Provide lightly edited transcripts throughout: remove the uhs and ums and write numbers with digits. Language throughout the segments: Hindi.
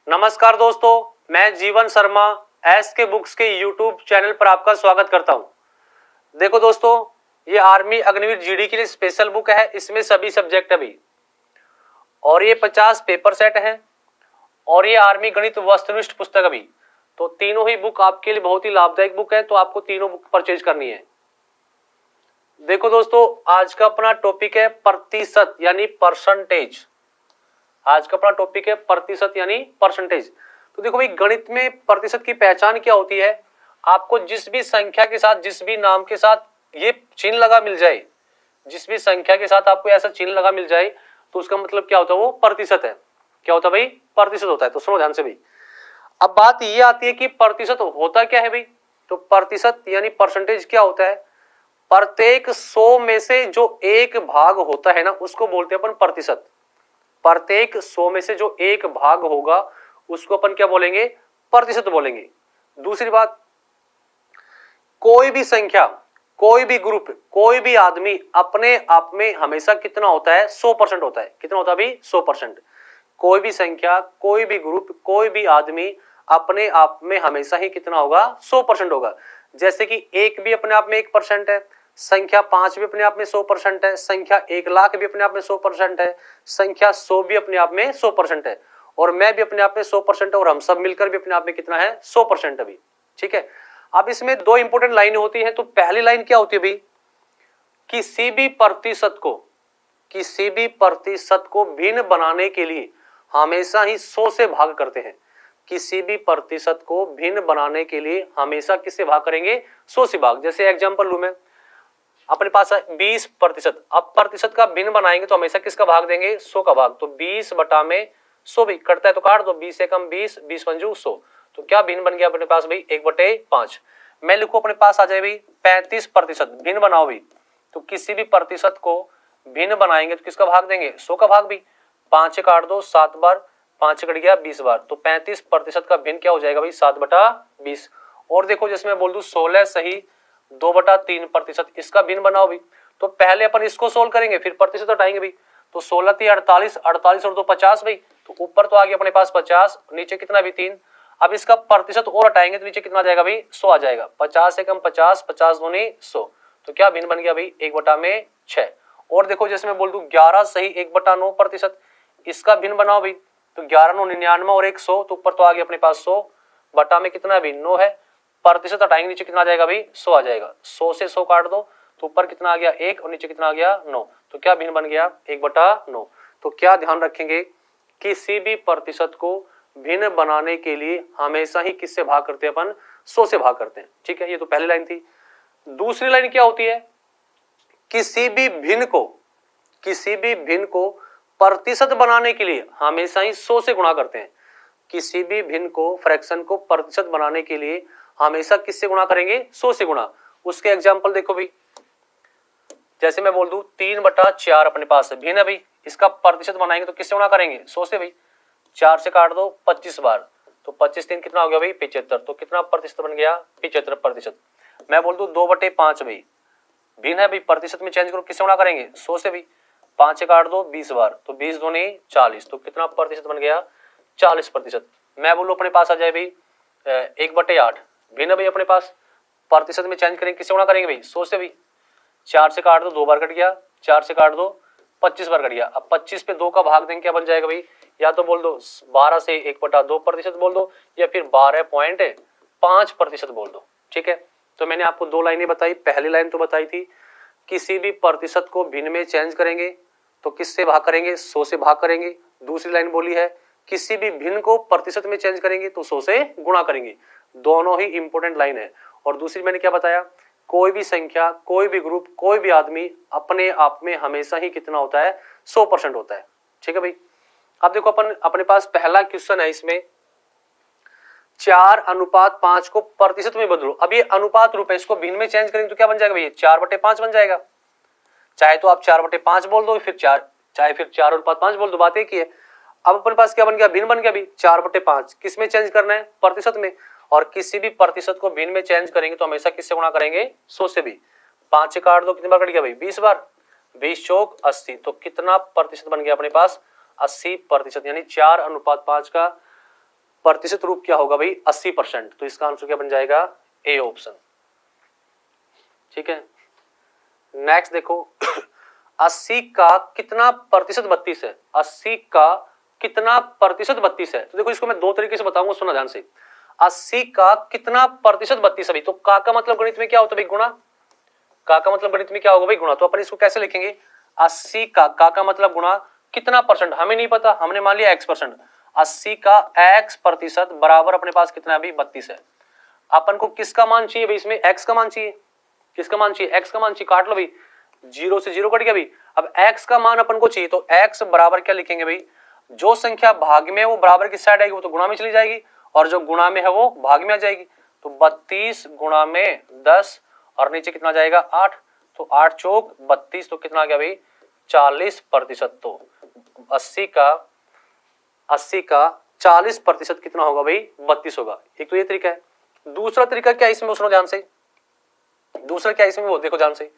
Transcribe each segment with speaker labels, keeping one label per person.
Speaker 1: नमस्कार दोस्तों, मैं जीवन शर्मा एस के बुक्स के यूट्यूब चैनल पर आपका स्वागत करता हूं। देखो दोस्तों, ये आर्मी अग्निवीर जीडी के लिए स्पेशल बुक है। इसमें सभी सब्जेक्ट है भी, और ये 50 पेपर सेट है, और ये आर्मी गणित वस्तुनिष्ठ पुस्तक भी। तो तीनों ही बुक आपके लिए बहुत ही लाभदायक बुक है, तो आपको तीनों बुक परचेज करनी है। देखो दोस्तों, आज का अपना टॉपिक है प्रतिशत यानी परसेंटेज। आज का अपना टॉपिक है प्रतिशत यानी परसेंटेज। तो देखो भाई, गणित में प्रतिशत की पहचान क्या होती है। आपको जिस भी संख्या के साथ, जिस भी नाम के साथ ये चिन्ह लगा मिल जाए, जिस भी संख्या के साथ आपको ऐसा चिन्ह लगा मिल जाए, तो उसका मतलब क्या होता है, वो प्रतिशत है। क्या होता है भाई, प्रतिशत होता है। तो सुनो ध्यान से भाई। अब बात ये आती है कि प्रतिशत होता क्या है भाई। तो प्रतिशत यानी परसेंटेज क्या होता है। प्रत्येक 100 में से जो एक भाग होता है ना, उसको बोलते हैं अपन प्रतिशत। प्रत्येक 100 में से जो एक भाग होगा, उसको अपन क्या बोलेंगे, प्रतिशत बोलेंगे। दूसरी बात, कोई भी संख्या, कोई भी ग्रुप, कोई भी आदमी अपने आप में हमेशा कितना होता है, 100% होता है। कितना होता है भाई, 100%। कोई भी संख्या, कोई भी ग्रुप, कोई भी आदमी अपने आप में हमेशा ही कितना होगा, 100% होगा। जैसे कि एक भी अपने आप में 1% है, संख्या 5 भी अपने आप में 100% है, संख्या 1,00,000 भी अपने आप में 100% है, संख्या 100 भी अपने आप में 100% है, और मैं भी अपने आप में 100% है, और हम सब मिलकर भी अपने आप में कितना है, 100% अभी। ठीक है। अब इसमें दो इंपॉर्टेंट लाइनें होती है। तो पहली लाइन क्या होती है भाई, किसी भी प्रतिशत को, किसी भी प्रतिशत को भिन्न बनाने के लिए हमेशा ही 100 से भाग करते हैं। किसी भी प्रतिशत को भिन्न बनाने के लिए हमेशा किससे भाग करेंगे, 100 से भाग। जैसे एग्जांपल लूं मैं, अपने पास है 20%। अब प्रतिशत का भिन्न बनाएंगे तो हमेशा किसका भाग देंगे, 100 का भाग। तो 20 बटा में 100 भी कटता है तो काट दो, 20 से कम 20, 20 पंजू 100। तो क्या भिन्न बन गया अपने पास भाई, 1/5। मैं लिखूं अपने पास आ जाए भाई 35%, भिन्न बनाओ भी। तो किसी भी प्रतिशत को भिन्न बनाएंगे तो किसका भाग देंगे, 100 का भाग भी। 5 से काट दो 7 बार, 5 से कट गया 20 बार। तो 35% का भिन्न क्या हो जाएगा भाई, 7/20। और देखो, जैसे मैं बोल दूं 16 सही 2/3%, इसका भिन्न बनाओ भी। तो पहले अपन इसको सोल्व करेंगे, फिर प्रतिशत हटाएंगे भी। तो 16 × 48, 48 और 2 50 भाई। तो ऊपर तो आ गया अपने पास 50, नीचे कितना भी 3। अब इसका प्रतिशत और हटाएंगे तो नीचे कितना आ जाएगा भाई, 100 आ जाएगा। 50 से कम 50, 50 दूनी 100। तो क्या भिन्न बन गया भाई, 1/6। और देखो, जैसे मैं बोल दूं 11 सही 1/9%, इसका भिन्न बनाओ भाई। तो 11 9 99 और 100। तो ऊपर तो आ गया अपने पास 100, बटा में कितना भी 9 है। प्रतिशत हटाएंगे, नीचे कितना आ जाएगा भाई, 100 आ जाएगा। 100 से 100 काट दो तो ऊपर कितना आ गया 1, और नीचे कितना आ गया 9। तो क्या भिन्न बन गया, 1/9। तो क्या ध्यान रखेंगे, किसी भी प्रतिशत को भिन्न बनाने के लिए हमेशा ही किससे भाग करते हैं अपन, 100 से भाग करते हैं। ठीक है, ये तो पहली लाइन थी। दूसरी लाइन क्या होती है, किसी भी भिन्न को, किसी भी भिन्न को प्रतिशत बनाने के लिए हमेशा ही 100 से गुणा करते हैं। किसी भी भिन्न को, फ्रैक्शन को प्रतिशत बनाने के लिए हमेशा किससे गुणा करेंगे, 100 से गुणा। उसके एग्जाम्पल देखो भाई, जैसे मैं बोल दूं 3/4 अपने पास है, भिन्न है भाई। इसका प्रतिशत बनाएंगे तो किससे गुणा करेंगे, 100 से भाई। 4 से काट दो 25 बार, तो 25 3 कितना हो गया भाई, 75। तो कितना प्रतिशत बन गया, 75%। मैं बोल दूं 2/5 भाई, भिन्न है भाई, प्रतिशत में चेंज करो, किससे गुणा करेंगे, 100 से भाई। 5 से काट दो 20 बार, तो 20 दूनी 40। तो कितना प्रतिशत बन गया, 40%। मैं बोलूं अपने पास आ जाए भाई 1/8, भिन्न भाई अपने पास, प्रतिशत में चेंज करेंगे, किससे गुणा करेंगे भाई, 100 से भाई। 4 से काट दो 2 बार कट गया, 4 से काट दो 25 बार कट गया। अब 25 पे 2 का भाग देंगे, क्या बन जाएगा भाई, या तो बोल दो 12 से 1/2% बोल दो, या फिर 12.5% बोल दो। ठीक है। तो मैंने आपको दो लाइनें बताई। पहली लाइन तो बताई थी, किसी भी प्रतिशत को भिन्न में चेंज करेंगे तो किससे भाग करेंगे, 100 से भाग करेंगे। दूसरी लाइन बोली है, किसी भी भिन्न को प्रतिशत में चेंज करेंगे तो 100 से गुणा करेंगे। दोनों ही इंपॉर्टेंट लाइन है। और दूसरी मैंने क्या बताया, कोई भी संख्या, कोई भी ग्रुप, कोई भी आदमी अपने आप में हमेशा ही कितना होता है, 100% होता है। ठीक है भाई। अब देखो, अपन अपने पास पहला क्वेश्चन है, इसमें 4:5 को प्रतिशत में बदलो। अब ये अनुपात रूप है, इसको भिन्न में चेंज करेंगे तो क्या बन जाएगा भैया, 4/5 बन जाएगा। चाहे तो आप 4/5 बोल दो, फिर 4, चाहे फिर 4:5 बोल दो, बात एक ही है। अब अपने पास क्या बन गया, भिन्न बन गया भी 4/5। किस में चेंज करना है, प्रतिशत में। और किसी भी प्रतिशत को भिन्न में चेंज करेंगे तो हमेशा किससे गुणा करेंगे, 100 से भी। 5 से काट दो, कितनी बार कट गया भाई, 20 बार। 20 चौक 80। तो कितना प्रतिशत बन गया अपने पास, 80%। यानी 4:5 का प्रतिशत रूप क्या होगा भाई 80%। तो इसका आंसर क्या बन जाएगा ए ऑप्शन। ठीक है, नेक्स्ट देखो 80 का कितना प्रतिशत 32 है? 80 का कितना प्रतिशत 32 है? तो देखो इसको मैं दो तरीके से बताऊंगा, सुना ध्यान से। 80 का कितना प्रतिशत 32 है भाई? तो का मतलब गणित में क्या होता है भाई? गुणा। का मतलब गणित में क्या होगा भाई? गुणा। तो अपन इसको कैसे लिखेंगे? 80 का मतलब गुणा कितना परसेंट? हमें नहीं पता, हमने मान लिया x%। 80 का x प्रतिशत बराबर अपने पास कितना है भाई? 32 है। अपन को किसका मान चाहिए भाई? इसमें x का मान चाहिए। किसका मान चाहिए? x का मान चाहिए। काट लो भाई, 0 से 0 कट गया भाई। अब x का मान अपन को चाहिए, तो x बराबर क्या लिखेंगे भाई? जो संख्या भाग में है वो बराबर की साइड आएगी, वो तो गुणा में चली जाएगी, और जो गुणा में है वो भाग में आ जाएगी। तो 32 गुणा में 10 और नीचे कितना जाएगा? 8। तो 8 चौक 32, तो कितना आ गया भाई? 40%। तो 80 का 40% कितना होगा भाई? 32 होगा। एक तो ये तरीका है। दूसरा तरीका क्या है इसमें, सुनो ध्यान से। दूसरा क्या है इसमें वो देखो ध्यान से।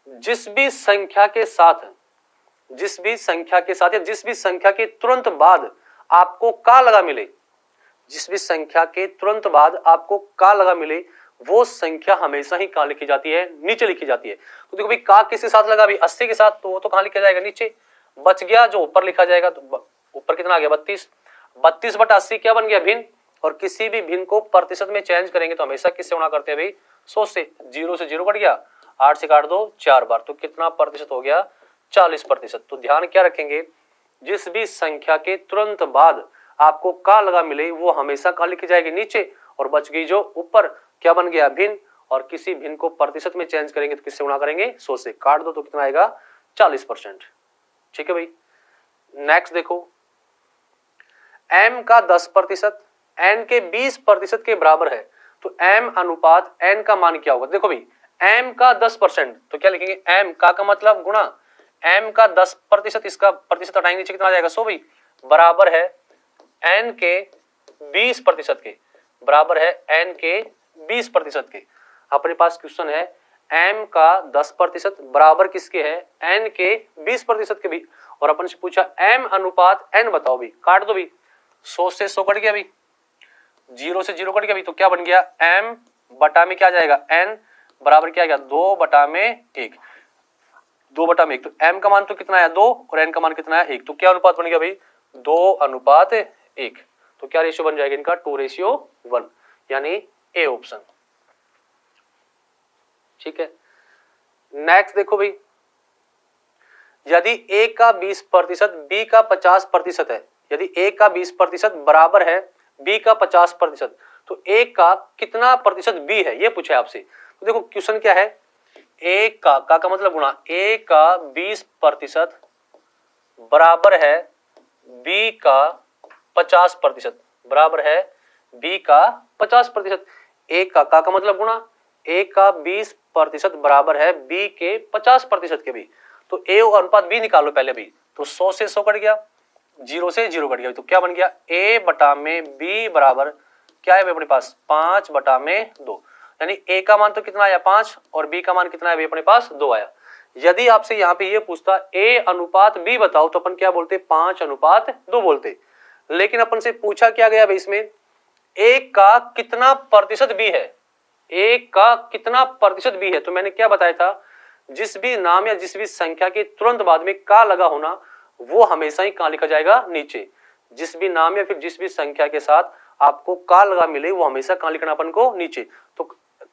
Speaker 1: जिस भी संख्या के साथ या जिस भी संख्या के तुरंत बाद आपको का लगा मिले, जिस भी संख्या के तुरंत बाद आपको का लगा मिले, वो संख्या हमेशा ही कहां लिखी जाती है? नीचे लिखी जाती है। तो देखो भाई का किसके साथ लगा भाई? 80 के साथ, तो वो तो कहां लिखा जाएगा? नीचे। बच गया जो ऊपर लिखा जाएगा, तो ऊपर कितना आ गया? 32। 32/80 क्या बन गया? भिन्न। और किसी भी भिन्न को प्रतिशत में चेंज करेंगे तो हमेशा किससे गुणा करते हैं भाई? 100 से। 0 से 0 कट गया, 8 से काट दो 4 बार, तो कितना प्रतिशत हो गया? 40%। तो ध्यान क्या रखेंगे? जिस भी संख्या के तुरंत बाद आपको का लगा मिले, वो हमेशा का लिखी जाएगी नीचे, और बच गई जो ऊपर क्या बन गया? भिन्न। और किसी भिन्न को प्रतिशत में चेंज करेंगे तो किससे गुणा करेंगे? 100 से। काट दो तो कितना आएगा? 40%। ठीक है भाई। नेक्स्ट देखो, m का 10% n के 20% के बराबर है, तो m अनुपात n का मान क्या होगा? देखो भाई m का 10%, तो क्या लिखेंगे? m का मतलब गुणा m का 10%, इसका प्रतिशत हटाएंगे नीचे कितना आ जाएगा? 100 भाई। बराबर है n के 20% के, बराबर है n के 20% के। अपने पास क्वेश्चन है m का 10% बराबर किसके है? n के 20% के भी। और अपन से पूछा m अनुपात n बताओ भी। काट दो भी, 100 से 100 कट गया भी, 0 से 0 कट गया भी, तो क्या बन गया? m बटा में क्या जाएगा? n बराबर क्या गया? 2/1। 2/1, तो m का मान तो कितना है? 2, और n का मान कितना है? 1। तो क्या अनुपात बन गया भाई? 2/1। तो क्या रेशियो बन जाएगा इनका? 2:1, यानी ए ऑप्शन। ठीक है, नेक्स्ट देखो भाई, यदि a का 20% b का 50% है, यदि a का 20% बराबर है b का 50%, तो a का कितना प्रतिशत b है? ये पूछा है आपसे। तो देखो क्वेश्चन क्या है, a का मतलब गुणा a का 20% बराबर है b का 50%, बराबर है b का 50%। a का मतलब गुणा a का 20% बराबर है b के 50% के भी। तो a और अनुपात b निकालो पहले भी, तो 100 से 100 कट गया, 0 से 0 कट गया, तो क्या बन गया? a बटा में b बराबर क्या है अपने पास? 5/2। यानी a का मान तो कितना आया? 5, और b का मान कितना है अपने पास? 2 आया। यदि आपसे यहाँ पे ये पूछता a अनुपात b बताओ, तो अपन क्या बोलते? 5/2 बोलते। लेकिन अपन से पूछा क्या गया भाई इसमें? a का कितना प्रतिशत b है? a का कितना प्रतिशत b है? तो मैंने क्या बताया था, जिस भी नाम या जिस भी संख्या के तुरंत बाद में का लगा होना, वो हमेशा ही कहां लिखा जाएगा? नीचे। जिस भी नाम या फिर जिस भी संख्या के साथ आपको का लगा मिले, वो हमेशा कहां लिखना अपन को? नीचे। तो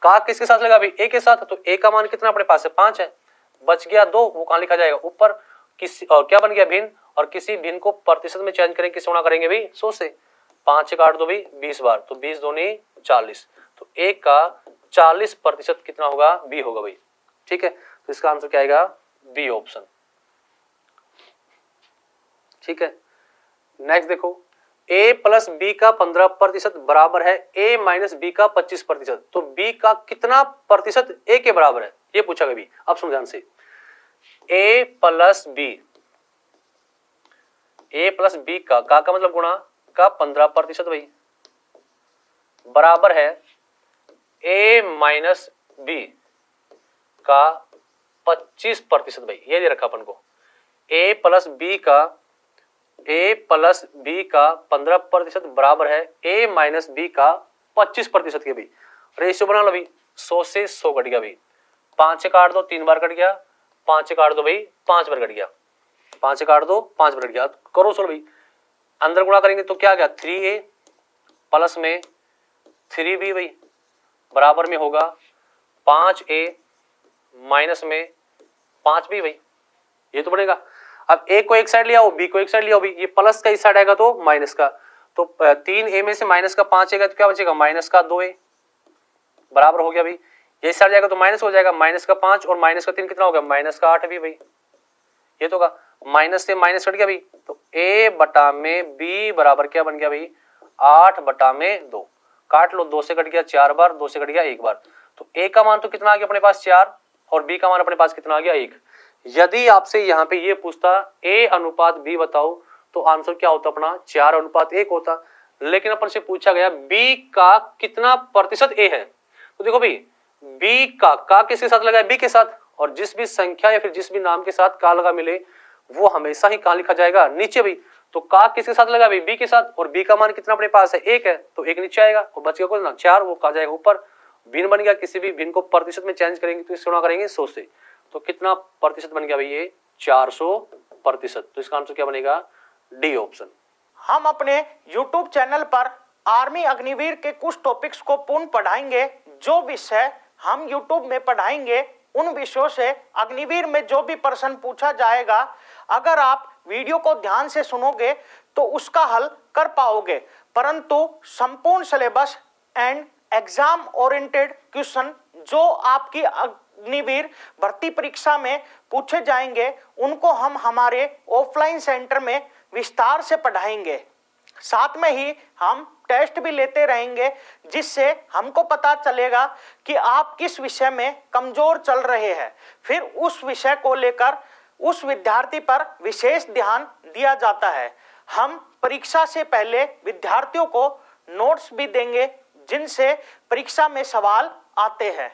Speaker 1: का किसके साथ लगा भाई? a के साथ, तो a का मान कितना अपने पास है? 5 है। बच गया 2, वो कहां लिखा जाएगा? ऊपर। किसी और क्या बन गया? भिन्न। और किसी भिन्न को प्रतिशत में चेंज करेंगे, किससे गुणा करेंगे भाई? 100 से। 5 से काट दो भाई 20 बार, तो 20 दूनी 40, तो a का 40% कितना होगा? b होगा भाई। ठीक है, तो इसका आंसर क्या आएगा? B option. ठीक है, नेक्स्ट देखो, a प्लस b का 15% बराबर है a माइनस b का 25%, तो b का कितना प्रतिशत a के बराबर है? ये पूछा गया। अब सुन ध्यान से, a प्लस b का मतलब गुणा का 15% भाई, बराबर है a माइनस b का 25% भाई। ये दे रखा अपन को, a प्लस b का a प्लस बी का 15% बराबर है a माइनस बी का 25% के भी। रेशियो बना लो भाई, 100 से 100 कट गया भाई, 5 से काट दो 3 बार कट गया, 5 से काट दो भाई 5 बार कट गया, 5 से काट दो 5 बार कट गया। करो सोल्व भाई, अंदर गुणा करेंगे तो क्या गया 3a प्लस में 3b भाई बराबर में होगा 5a माइनस में 5b भाई, ये तो बनेगा। अब a को एक साइड लिया हो, b को एक साइड लिया हो भाई, ये प्लस का इस साइड आएगा तो माइनस का, तो 3a में से माइनस का 5 आएगा तो क्या बचेगा माइनस का 2a बराबर हो गया भाई। ये साइड जाएगा तो माइनस हो जाएगा, माइनस का 5 और माइनस का 3 कितना हो गया माइनस का 8 भी भाई, ये तो का माइनस से माइनस कट गया भाई, तो a बटा में b बराबर क्या बन गया भाई 8 बटा में 2, काट लो 2 से कट गया 4 बार, 2 से कट गया 1 बार, तो a का मान तो कितना आ गया अपने पास 4 और b का मान अपने पास कितना आ गया 1। यदि आपसे यहाँ पे ये पूछता a अनुपात b बताओ तो आंसर क्या होता अपना 4 अनुपात 1 होता, लेकिन अपन से पूछा गया b का कितना प्रतिशत a है, तो देखो भाई b का किसके साथ लगा है b के साथ, और जिस भी संख्या या फिर जिस भी नाम के साथ का लगा मिले वो हमेशा ही कहाँ लिखा जाएगा नीचे भाई। तो का किसके साथ लगा भाई b के साथ, और b का मान कितना अपने पास है 1 है तो 1 नीचे आएगा और बच गया कुछ ना 4, वो का जाएगा ऊपर। भिन्न बन गया, किसी भी भिन्न को प्रतिशत में चेंज करेंगे तो इससे गुणा करेंगे 100 से, तो कितना प्रतिशत बन गया भाई ये 400%। तो इसका आंसर क्या बनेगा डी ऑप्शन।
Speaker 2: हम अपने YouTube चैनल पर आर्मी अग्निवीर के कुछ टॉपिक्स को पूर्ण पढ़ाएंगे। जो विषय हम YouTube में पढ़ाएंगे उन विषयों से अग्निवीर में जो भी प्रश्न पूछा जाएगा, अगर आप वीडियो को ध्यान से सुनोगे तो उसका हल कर पाओगे, परंतु संपूर्ण syllabus and exam oriented question जो आपकी अग्निवीर भर्ती परीक्षा में पूछे जाएंगे उनको हम हमारे ऑफलाइन सेंटर में विस्तार से पढ़ाएंगे। साथ में ही हम टेस्ट भी लेते रहेंगे जिससे हमको पता चलेगा कि आप किस विषय में कमजोर चल रहे हैं। फिर उस विषय को लेकर उस विद्यार्थी पर विशेष ध्यान दिया जाता है। हम परीक्षा से पहले विद्यार्थियों को नोट्स भी देंगे जिनसे परीक्षा में सवाल आते हैं।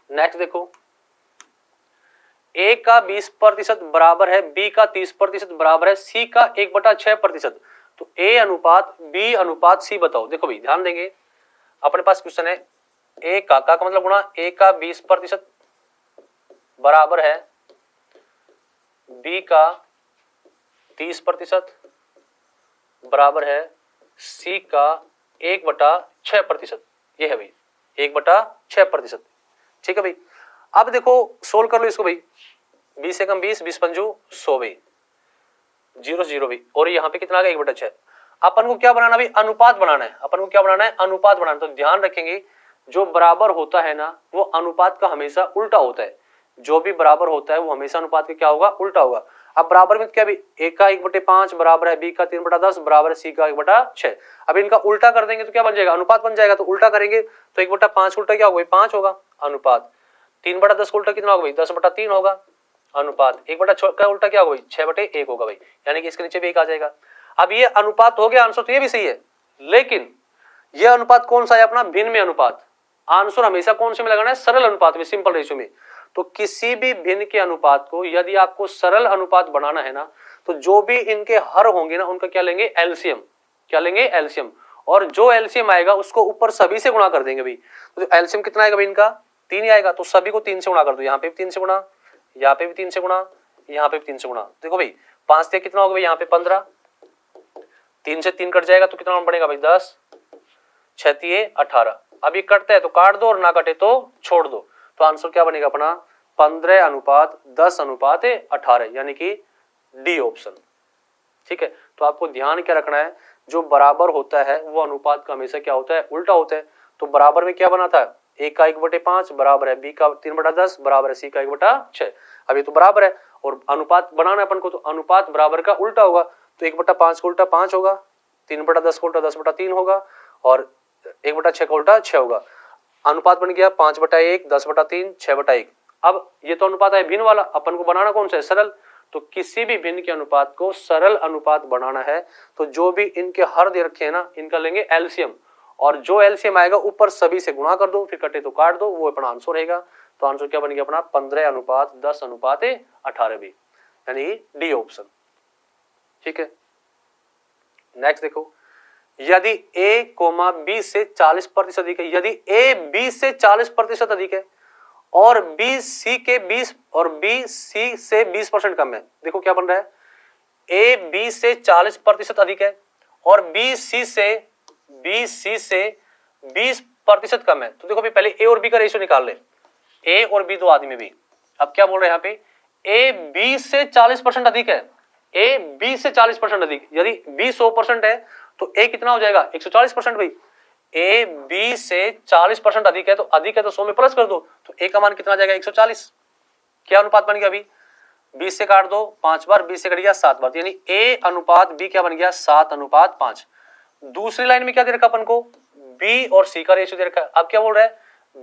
Speaker 1: नेक्स्ट देखो, a का 20% बराबर है b का 30% बराबर है c का 1/6%, तो a अनुपात b अनुपात c बताओ। देखो भाई ध्यान देंगे, अपने पास क्वेश्चन है a का मतलब गुणा a का 20% बराबर है b का 30% बराबर है c का 1/6%, ये है भाई 1/6%। ठीक है भाई, अब देखो सोल्व कर लो इसको भाई, 20 से कम 20, 20 पंजू 100 भाई, 0 से 0 भाई, और यहाँ पे कितना आ गया 1/6। अपन को क्या बनाना भाई अनुपात बनाना है, अपन को क्या बनाना है अनुपात बनाना। तो ध्यान रखेंगे जो बराबर होता है ना वो अनुपात का हमेशा उल्टा होता है, जो भी बराबर होता है वो हमेशा अनुपात का क्या होगा उल्टा होगा। अब बराबर में क्या भी a का 1/5 बराबर है b का 3/10 बराबर है c का 1/6। अब इनका उल्टा कर देंगे तो क्या बन जाएगा अनुपात बन जाएगा, तो उल्टा करेंगे तो 1/5 उल्टा क्या होगा 5 होगा अनुपात, 3/10 उल्टा कितना होगा भाई 10/3 होगा अनुपात, 1/6 का उल्टा क्या होगा भाई 6/1 होगा भाई, यानी कि इसके नीचे भी 1 आ जाएगा। अब ये अनुपात हो गया, आंसर तो ये भी सही है, लेकिन ये अनुपात कौन सा है अपना भिन्न में अनुपात। आंसर हमेशा कौन से में लगाना है सरल अनुपात में, सिंपल रेशियो में। तो किसी भी भिन्न के अनुपात को यदि आपको सरल अनुपात बनाना है ना, तो जो भी इनके हर होंगे ना उनका क्या लेंगे, एलसीएम। क्या लेंगे, एलसीएम। और जो एलसीएम आएगा उसको ऊपर सभी से गुणा कर देंगे भाई। तो एलसीएम कितना आएगा भाई इनका, 3 ही आएगा, तो सभी को 3 से गुणा कर दो। यहाँ पे भी 3 से गुणा, यहाँ पे भी 3 से गुणा, यहाँ पे भी 3 से गुणा। देखो भाई 5 से कितना होगा भाई, यहाँ पे 15, 3 से 3 कट जाएगा तो कितना बढ़ेगा भाई 10, 6 तिये 18। अब ये कटता है तो काट दो और ना कटे तो छोड़ दो। तो आंसर क्या बनेगा अपना 15:10:18, यानी कि डी ऑप्शन। ठीक है, तो आपको ध्यान क्या रखना है, जो बराबर होता है वो अनुपात का हमेशा क्या होता है, उल्टा होता है। तो बराबर में क्या बना था, a का 1/5 बराबर है b का 3/10 बराबर है c का 1/6। अब ये तो बराबर है और अनुपात बनाना है अपन को, तो अनुपात बराबर का उल्टा होगा। तो 1/5 का उल्टा 5 होगा, 3/10 का उल्टा 10/3 होगा और 1/6 का उल्टा 6 होगा। अनुपात बन गया 5/1, 10/3, 6/1। अब ये तो अनुपात है भिन्न वाला, अपन को बनाना कौन सा है, सरल। तो किसी भी भिन्न के अनुपात को सरल अनुपात बनाना है तो जो भी इनके हर दे रखे हैं ना, इनका लेंगे एलसीएम, और जो एलसीएम आएगा ऊपर सभी से गुणा कर दो, फिर कटे तो काट दो, वो अपना आंसर रहेगा। तो आंसर क्या बन गया अपना 15:10:18 भी, यानी डी ऑप्शन। ठीक है, नेक्स्ट देखो, यदि a, b से 40% अधिक है, यदि a b से 40% अधिक है और b c के 20 और b c से 20% कम है। देखो क्या बन रहा है, a b से 40% अधिक है और b c से 20% कम है। तो देखो भी पहले a और b का रेशियो निकाल ले, a और b दो आदमी में भी। अब क्या बोल रहे हैं यहाँ पे, a b से 40% अधिक है, a b से 40% अधिक, यदि b 100% है तो a कितना हो जाएगा 140% भाई। a b से 40% अधिक है तो 100 में प्लस कर दो, तो a का मान कितना आ जाएगा 140। क्या अनुपात बन गया अभी, 20 से काट दो 5 बार, 20 से कट गया 7 बार, यानी a अनुपात b क्या बन गया 7:5। दूसरी लाइन में क्या दे रखा अपन को, b और c का रेशियो दे रखा है। अब क्या बोल रहा है,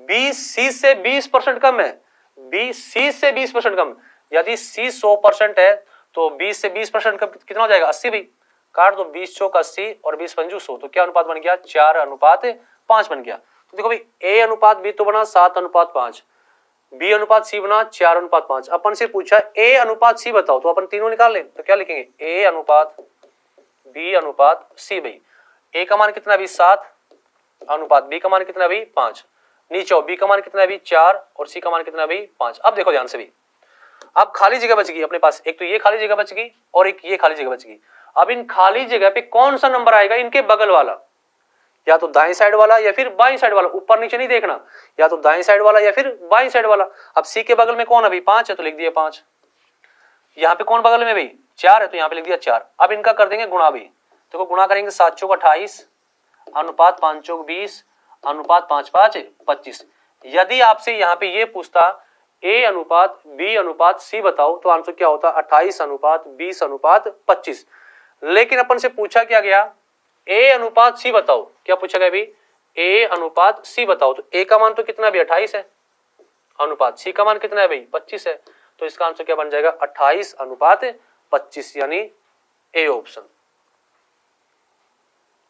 Speaker 1: b c से 20% कम है, b c से 20% कम। यदि c 100% है तो 20 से 20% कम कितना हो जाएगा 80 भाई। काट दो, 20 चौक 80 और 20 पंजू 100, तो क्या अनुपात बन गया 4:5 बन गया। तो देखो भाई a अनुपात b तो बना 7:5, b अनुपात c बना 4:5। अपन से पूछा a अनुपात c बताओ, तो अपन तीनों निकाल लें, तो क्या लिखेंगे a अनुपात b अनुपात c भाई। a का मान कितना भी 7 अनुपात b का मान कितना भी 5, नीचे b का मान कितना भी 4 और c का मान कितना भी 5। अब देखो ध्यान से भी, अब खाली जगह बच गई अपने पास, एक तो ये खाली जगह बच गई और एक ये खाली जगह बच गई। अब इन खाली जगह पे कौन सा नंबर आएगा, इनके बगल वाला, या तो दाएं साइड वाला या फिर बाईं साइड वाला, ऊपर नीचे नहीं देखना, या तो दाएं साइड वाला या फिर बाईं साइड वाला। अब सी के बगल में कौन अभी 5 है तो लिख दिया 5, यहाँ पे कौन बगल में भाई 4 है तो यहाँ पे लिख दिया 4। अब इनका कर देंगे गुणा भी, देखो गुणा करेंगे 7 चौक 28 अनुपात 5 चौक 20 अनुपात 5 5 25। यदि आपसे यहाँ पे ये पूछता a अनुपात b अनुपात c बताओ, तो आंसर क्या होता 28:20:25। लेकिन अपन से पूछा क्या गया, a अनुपात c बताओ, क्या पूछा गया भाई a अनुपात c बताओ। तो a का मान तो कितना भी 28 है, अनुपात c का मान कितना है भाई 25 है। तो इसका आंसर क्या बन जाएगा 28:25, यानी a ऑप्शन।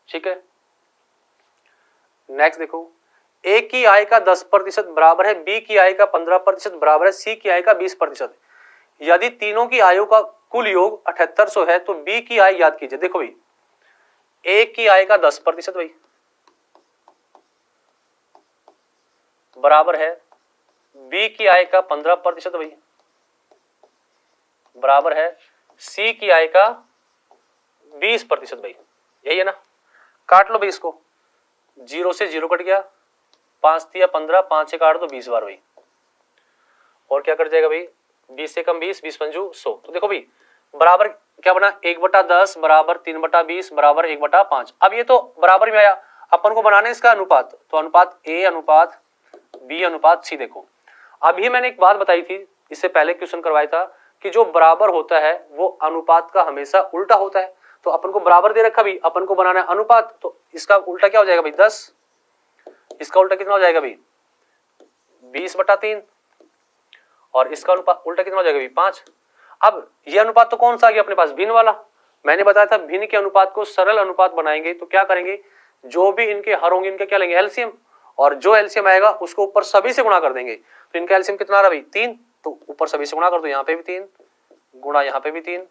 Speaker 1: ठीक है, नेक्स्ट देखो, a की आय का 10% बराबर है b की आय का 15% बराबर है c की आय का 20%। यदि तीनों की आयों का कुल योग 7800 है तो b की आय याद कीजिए। देखो भाई a की आय का 10% भाई बराबर है b की आय का 15% भाई बराबर है c की आय का 20% भाई, यही है ना। काट लो भाई इसको, 0 से 0 कट गया, 5 तिया 15, 5 से काट दो 20 बार भाई, और क्या कट जाएगा भाई 20 से कम 20, 20 पंजू 100। तो देखो भाई बराबर क्या बना 1/10 बराबर 3/20 बराबर 1/5। अब ये तो बराबर में आया, अपन को बनाने इसका अनुपात, तो अनुपात a अनुपात b अनुपात c। देखो अभी मैंने एक बात बताई थी, इससे पहले क्वेश्चन करवाया था कि जो बराबर होता है वो अनुपात का हमेशा उल्टा होता है। तो अपन को बराबर दे रखा भी, अपन को बनाना है अनुपात, तो इसका उल्टा क्या हो जाएगा भाई 10, इसका उल्टा कितना हो जाएगा भाई 20/3, और इसका उल्टा कितना हो जाएगा भाई 5। अब ये अनुपात तो कौन सा आ गया अपने पास, भिन्न वाला। मैंने बताया था भिन्न के अनुपात को सरल अनुपात बनाएंगे तो क्या करेंगे, जो भी इनके हर होंगे इनके क्या लेंगे एलसीएम, और जो एलसीएम आएगा उसको ऊपर सभी से गुणा कर देंगे। तो इनका एलसीएम कितना आ रहा है भाई 3, तो ऊपर सभी से गुणा कर दो, यहाँ पे भी 3 गुणा यहाँ पे भी 3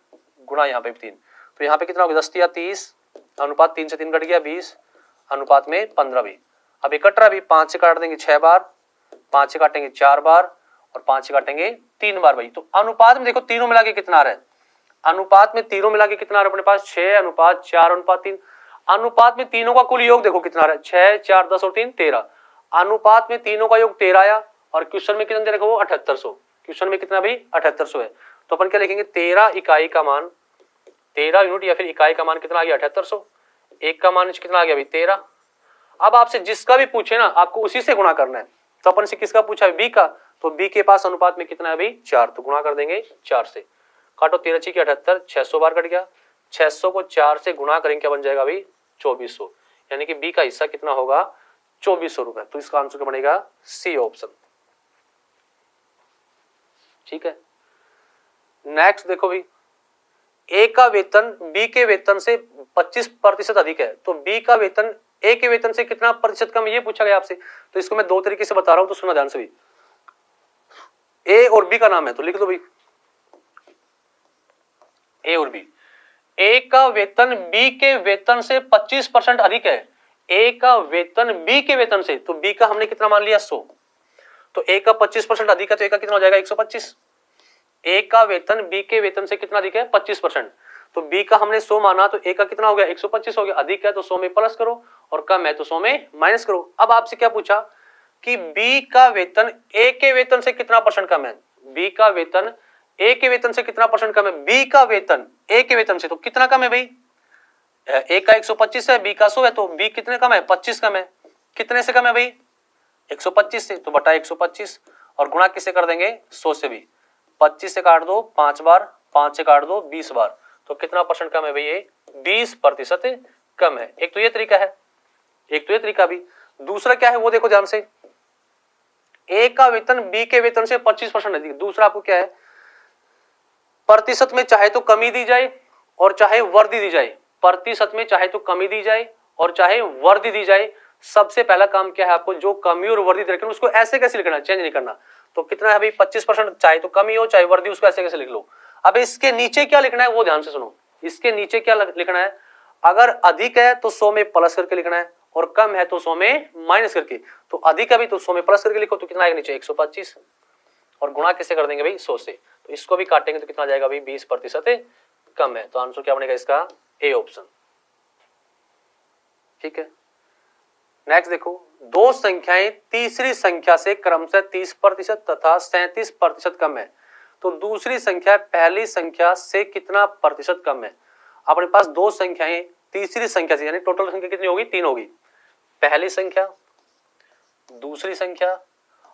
Speaker 1: गुणा यहाँ पे भी 3, तो यहाँ पे कितना होगा 10 या 30, अनुपात 3 से 3 कट गया 20, अनुपात में 15 भी। अब ये कट रहा भी, 5 से काट देंगे 6 बार, 5 से काटेंगे 4 बार और 5 से काटेंगे 3 बार भाई। तो अनुपात में देखो तीनों मिला के कितना आ रहा है, अनुपात में तीनों मिला के कितना आ रहा है अपने पास 6 अनुपात 4 अनुपात 3, अनुपात में तीनों का कुल योग देखो कितना आ रहा है 6 4 10 और 3 13, अनुपात में तीनों का योग 13 आया और क्वेश्चन में कितना दे रखा वो 7800, क्वेश्चन में कितना भाई 7800 है। तो अपन क्या लिखेंगे 13 इकाई का मान, 13 यूनिट या फिर इकाई का मान कितना आ गया 7800, एक का मान कितना आ गया भाई 13। अब आपसे जिसका भी पूछे ना आपको उसी से गुणा करना है, तो अपन से किसका पूछा है बी का, तो बी के पास अनुपात में कितना है भाई 4, तो गुणा कर देंगे 4 से, काटो 13 6 78, 600 बार कट गया, 600 को 4 से गुणा करेंगे क्या बन जाएगा भाई 2400, यानी कि बी का हिस्सा कितना होगा 2400 रुपए। तो इसका आंसर क्या बनेगा सी ऑप्शन। ठीक है, नेक्स्ट देखो भाई, ए का वेतन बी के वेतन से 25% अधिक है, तो बी का वेतन ए के वेतन से कितना प्रतिशत कम है ये पूछा गया आपसे। तो इसको मैं दो तरीके से बता रहा हूं, तो सुना ध्यान से भी। ए और बी का नाम है तो लिख दो भाई ए और बी। ए का वेतन बी के वेतन से 25% अधिक है, ए का वेतन बी के वेतन से, तो बी का हमने कितना मान लिया 100, तो ए का 25% अधिक है तो ए का कितना हो जाएगा 125। ए का वेतन बी के वेतन से कितना अधिक है 25%, तो बी का हमने 100 माना तो ए का कितना हो गया 125 हो गया, अधिक है तो 100 में प्लस करो और कम है तो 100 में माइनस करो। अब आपसे क्या पूछा कि बी का वेतन ए के वेतन से कितना परसेंट कम है, बी का वेतन ए के वेतन से कितना परसेंट कम है, बी का वेतन ए के वेतन से तो कितना कम है भाई, ए का 125 है बी का 100 है, तो बी कितने कम है 25 कम है, कितने से कम है भाई 125 से, तो बटा 125 और गुणा किससे कर देंगे 100 से भी, 25 से काट दो 5 बार, 5 से काट दो 20 बार, तो कितना परसेंट कम है भाई ये 20% कम है। एक तो ये तरीका है, एक तो ये तरीका भी। दूसरा क्या है वो देखो ध्यान से, ए का वेतन बी के वेतन से 25% अधिक। दूसरा आपको क्या है, प्रतिशत में चाहे तो कमी दी जाए और चाहे वृद्धि दी जाए, प्रतिशत में चाहे तो कमी दी जाए और चाहे वृद्धि दी जाए। सबसे पहला काम क्या है आपको, जो कमी और वृद्धि रखें उसको ऐसे कैसे लिखना, चेंज नहीं करना। तो कितना है भाई 25%, चाहे तो कमी हो चाहे वृद्धि, उसको ऐसे कैसे लिख लो। अब इसके नीचे क्या लिखना है वो ध्यान से सुनो, इसके नीचे क्या लिखना है, अगर अधिक है तो 100 में प्लस करके लिखना है और कम है तो 100 में माइनस करके। तो अधिक है भी तो 100 में प्लस करके लिखो, तो कितना आएगा नीचे 125 और गुणा किससे कर देंगे भाई 100 से, तो इसको भी काटेंगे तो कितना जाएगा भाई 20% कम है। तो आंसर क्या बनेगा इसका ए ऑप्शन। ठीक है, नेक्स्ट देखो, दो संख्याएं तीसरी संख्या से क्रमशः 30% तथा 37% कम है, तो दूसरी संख्या पहली संख्या से कितना प्रतिशत कम है। अपने पास दो संख्याएं तीसरी संख्या से, यानी टोटल संख्या कितनी होगी 3 होगी, पहली संख्या दूसरी संख्या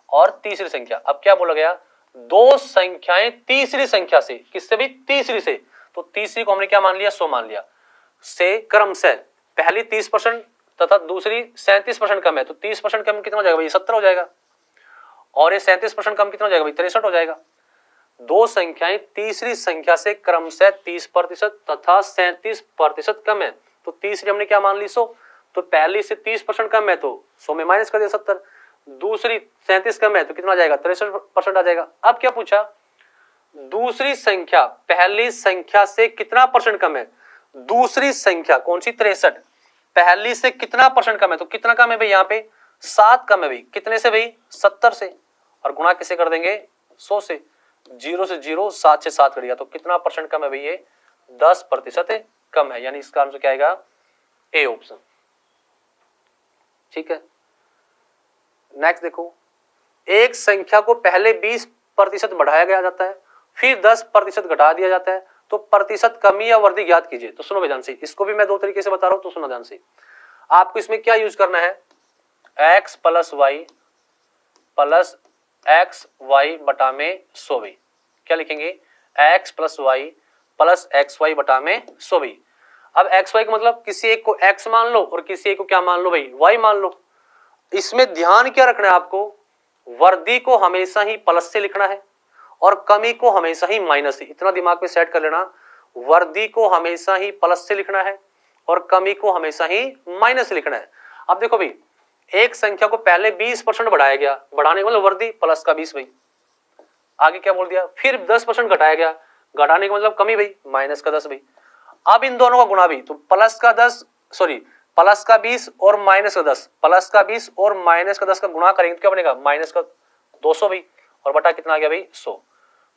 Speaker 1: और तीसरी संख्या। अब क्या बोला गया, दो संख्याएं तीसरी संख्या से, किससे भी तीसरी से, तो तीसरी को हमने क्या मान लिया 100 मान लिया, से क्रमशः पहली 30% तथा दूसरी 37% कम है, तो 30% कम कितना हो जाएगा भाई 70 हो जाएगा और ये 37% कम कितना हो जाएगा भाई 63 हो जाएगा। दो संख्याएं तीसरी संख्या से क्रमशः 30% तथा 37% कम है, तो तीसरी हमने क्या मान ली 100, तो पहली से 30% कम है तो 100 में माइनस कर दिया 70, दूसरी 37 कम है तो कितना आ जाएगा 63% आ जाएगा। अब क्या पूछा, दूसरी संख्या पहली संख्या से कितना परसेंट कम है, दूसरी संख्या कौन सी 63 पहली से कितना परसेंट कम है, तो कितना कम है भाई यहाँ पे 7 कम है भाई, कितने से भाई 70 से, और गुणा किसे कर देंगे 100 से, 0 से 0 7 से 7 करिएगा, तो कितना परसेंट कम है भाई ये 10% कम है, यानी इसका आंसर क्या आएगा ए ऑप्शन। ठीक है, नेक्स्ट देखो, एक संख्या को पहले 20% बढ़ाया गया जाता है फिर 10% घटा दिया जाता है, तो प्रतिशत कमी या वृद्धि ज्ञात कीजिए। तो सुनो ध्यान से, इसको भी मैं दो तरीके से बता रहा हूं, तो सुनो ध्यान से। आपको इसमें क्या यूज करना है, x प्लस एक्स वाई बटा में 100 भी, क्या लिखेंगे x प्लस एक्स वाई बटा में 100 भी। अब x y का मतलब किसी एक को x मान लो और किसी एक को क्या मान लो भाई y मान लो। इसमें ध्यान क्या रखना है आपको, वृद्धि को हमेशा ही प्लस से लिखना है और कमी को हमेशा ही माइनस से, इतना दिमाग में सेट कर लेना, वृद्धि को हमेशा ही प्लस से लिखना है और कमी को हमेशा ही माइनस से लिखना है। अब देखो भाई, एक संख्या को पहले 20% बढ़ाया गया, बढ़ाने का मतलब वर्दी प्लस का 20 भाई। आगे क्या बोल दिया, फिर 10% घटाया गया, घटाने का मतलब कमी भाई, माइनस का 10 भाई। अब इन दोनों का गुणा भी, तो प्लस का 20 और माइनस का 10, प्लस का 20 और माइनस का 10 का गुणा करेंगे तो क्या बनेगा, माइनस का 200 भाई, और बटा कितना आ गया भाई 100।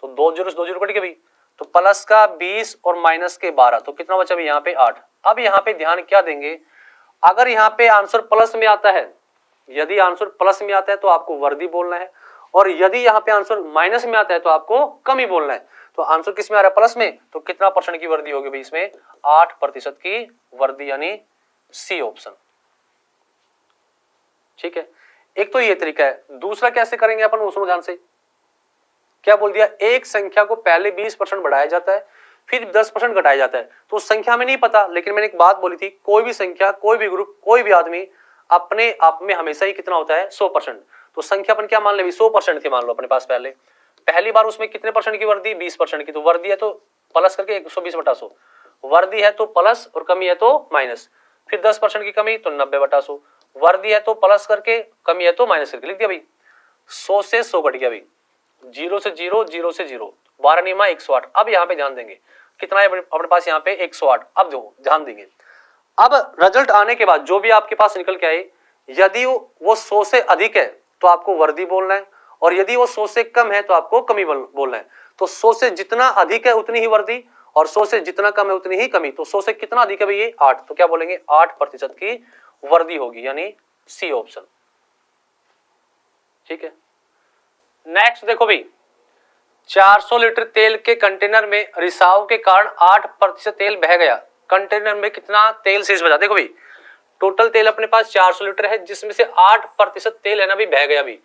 Speaker 1: तो 2 जीरो कट गए भाई। तो प्लस का 20 और माइनस के 12, तो कितना बचा भाई यहाँ पे 8। अब यहाँ पे ध्यान क्या देंगे, अगर यहाँ पे आंसर प्लस में आता है, यदि आंसर प्लस में आता है तो आपको वर्दी बोलना है, और यदि यहाँ पे आंसर माइनस में आता है तो आपको कमी बोलना है। तो आंसर किस में आ रहा है, प्लस में, तो कितना परसेंट की वर्दी होगी भाई इसमें, 8% की वर्दी, यानी सी ऑप्शन। ठीक है, एक तो ये तरीका है। दूसरा कैसे करेंगे अपन, सुनो ध्यान से, क्या बोल दिया, एक संख्या को पहले 20% बढ़ाया जाता है, फिर 10% घटाया जाता है। तो उस संख्या में नहीं पता, लेकिन मैंने एक बात बोली थी, कोई भी संख्या, कोई भी ग्रुप, कोई भी आदमी अपने आप में हमेशा ही कितना होता है, 100%। तो संख्या अपन क्या मान ले, 100% थी मान लो अपने पास पहली बार, उसमें कितने परसेंट की वर्दी, 20% की। तो वर्दी है तो प्लस करके 120/100, वर्दी है तो प्लस और कमी है तो माइनस, फिर 10% की कमी तो 90/100, वर्दी है तो प्लस करके, कमी है तो माइनस करके, लिख दिया भाई। 100 से 100 घट गया भाई, 0 से 0, 0 से 0, 12 नियमा 108। अब यहाँ पे ध्यान देंगे, कितना है अपने पास यहाँ पे 108। अब देखो ध्यान देंगे, अब रिजल्ट आने के बाद जो भी आपके पास निकल के आए, यदि वो 100 से अधिक है तो आपको वर्दी बोलना है, और यदि वो 100 से कम है तो आपको कमी बोलना है। तो 100 से जितना अधिक है उतनी ही वर्दी, और 100 से जितना कम है उतनी ही कमी। तो 100 से कितना अधिक है भाई, ये 8, तो क्या बोलेंगे, 8% की वर्दी होगी, यानी सी ऑप्शन। ठीक है, नेक्स्ट देखो भाई, 400 लीटर तेल के कंटेनर में रिसाव के कारण 8% तेल बह गया। कंटेनर में कितना तेल शेष बचा, देखो भाई टोटल तेल अपने पास 400 लीटर है, जिसमें से 8% तेल है ना भी बह गया भी।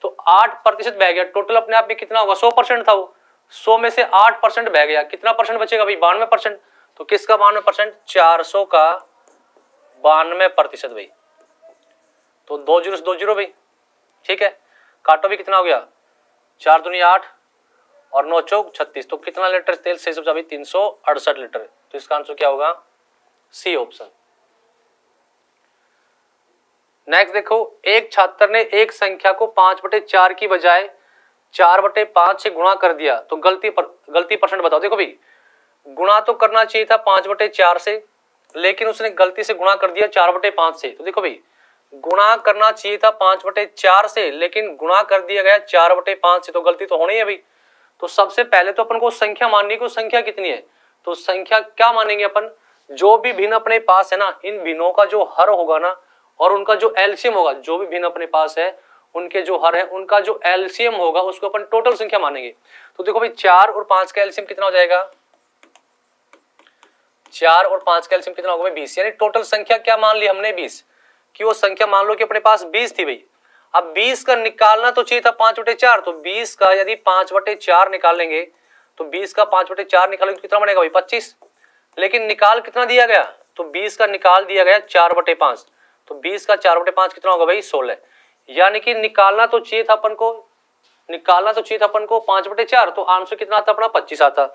Speaker 1: तो 8% बह गया, टोटल अपने आप में कितना होगा, 100% था वो, 100 में से 8% बह गया, कितना परसेंट बचेगा भाई, 92%। तो किसका 92%, 400 का 92% भाई। तो 2 जीरो से 2 जीरो भाई। ठीक है, काटो भी, कितना हो गया, 4 दूनी 8 और 9 चौक 36। तो कितना लीटर तेल शेष बचा भाई, 368 लीटर। तो इसका आंसर क्या होगा, सी ऑप्शन। नेक्स्ट देखो, एक छात्र ने एक संख्या को 5/4 की बजाय 4/5 से गुणा कर दिया, तो गलती परसेंट बताओ। देखो भाई, गुणा तो करना चाहिए था 5/4 से, लेकिन उसने गलती से गुणा कर दिया 4/5 से। तो देखो भाई, गुणा करना चाहिए था 5/4 से, लेकिन गुणा कर दिया गया 4/5 से, तो गलती तो होनी है भाई। तो सबसे पहले तो अपन को संख्या माननी को, संख्या कितनी है, तो संख्या क्या मानेंगे अपन, जो भी भिन्न अपने पास है ना, इन भिन्नों का जो हर होगा ना, और उनका जो एलसीएम होगा, जो भी भिन्न अपने पास है उनके जो हर है, उनका जो एलसीएम होगा उसको अपन टोटल संख्या मानेंगे। तो देखो भाई, 4 और 5 का एलसीएम कितना हो जाएगा, 4 और 5 का एलसीएम कितना होगा भाई, 20। यानी टोटल संख्या क्या मान ली हमने, 20, कि वो संख्या मान लो कि अपने पास 20 थी भाई। अब 20 का निकालना तो चाहिए था 5/4, तो 20 का यदि 5/4 निकालेंगे, तो 20 का 5/4 निकालेंगे तो कितना बनेगा भाई, 25। लेकिन निकाल कितना दिया गया, तो 20 का निकाल दिया गया 4/5, तो 20 का 4/5 कितना होगा भाई, 16। यानी कि निकालना तो चाहिए था अपन को, 5/4, तो आंसर कितना आता अपना, 25 आता।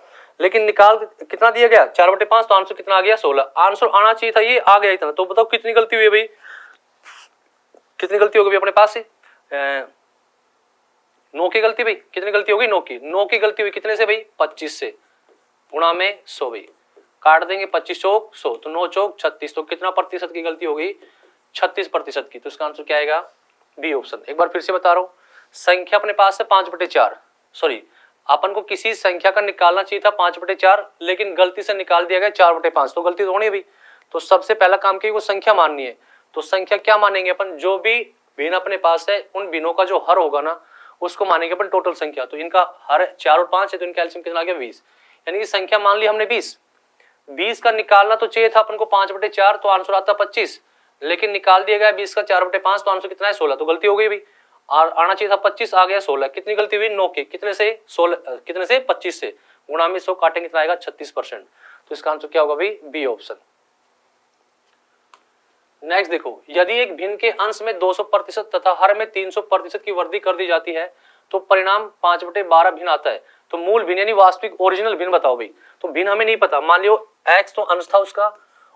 Speaker 1: लेकिन निकाल कितना दिया गया, 4/5, तो आंसर कितना आ गया, 16। आंसर आना चाहिए था, ये आ गया इतना। तो बताओ कितनी गलती हुई है भाई, कितनी गलती होगी अपने पास से, 9 की गलती भाई। कितनी गलती होगी, 9 की गलती हुई, कितने से भाई, 25 से, गुणा में 100 भाई। काट देंगे, 25 चौक 100, तो 9 चौक 36। तो कितना प्रतिशत की गलती हो गई, 36% की। तो इसका आंसर क्या आएगा, बी ऑप्शन। एक बार फिर से बता रहा हूं, संख्या अपने पास है 5/4, सॉरी अपन को किसी संख्या का निकालना चाहिए था 5/4, लेकिन गलती से निकाल दिया गया 4/5, तो गलती तो होनी है भाई। तो सबसे पहला काम किया वो संख्या माननी है। तो संख्या क्या मानेंगे अपन, जो भी भिन्न अपने पास है उन भिन्नों का जो हर होगा ना, उसको मानेंगे अपन टोटल संख्या। तो इनका हर 4 और 5 है, तो इनका एलसीएम कितना आ गया, 20। यानी कि संख्या मान ली हमने 20 का निकालना तो चाहिए था अपन को 5/4, तो आंसर आता 25, लेकिन निकाल दिया गया 20 का 4/5, तो आंसर कितना है, 16। तो गलती हो गई भाई, आना चाहिए था 25, आ गया 16। कितनी गलती हुई, 9 की, कितने से 16, कितने से 25 से, गुणा में 100 काटेंगे कितना आएगा, 36%। तो इसका आंसर क्या होगा भाई, बी ऑप्शन। नेक्स्ट देखो, यदि एक भिन्न के अंश में 200% तथा हर में 300% की वृद्धि कर दी जाती है, तो परिणाम 5/12 भिन्न आता है। तो मूल भिन्न यानी वास्तविक ओरिजिनल भिन्न बताओ भाई। तो भिन्न हमें नहीं पता, मान लियो x तो अंश था उसका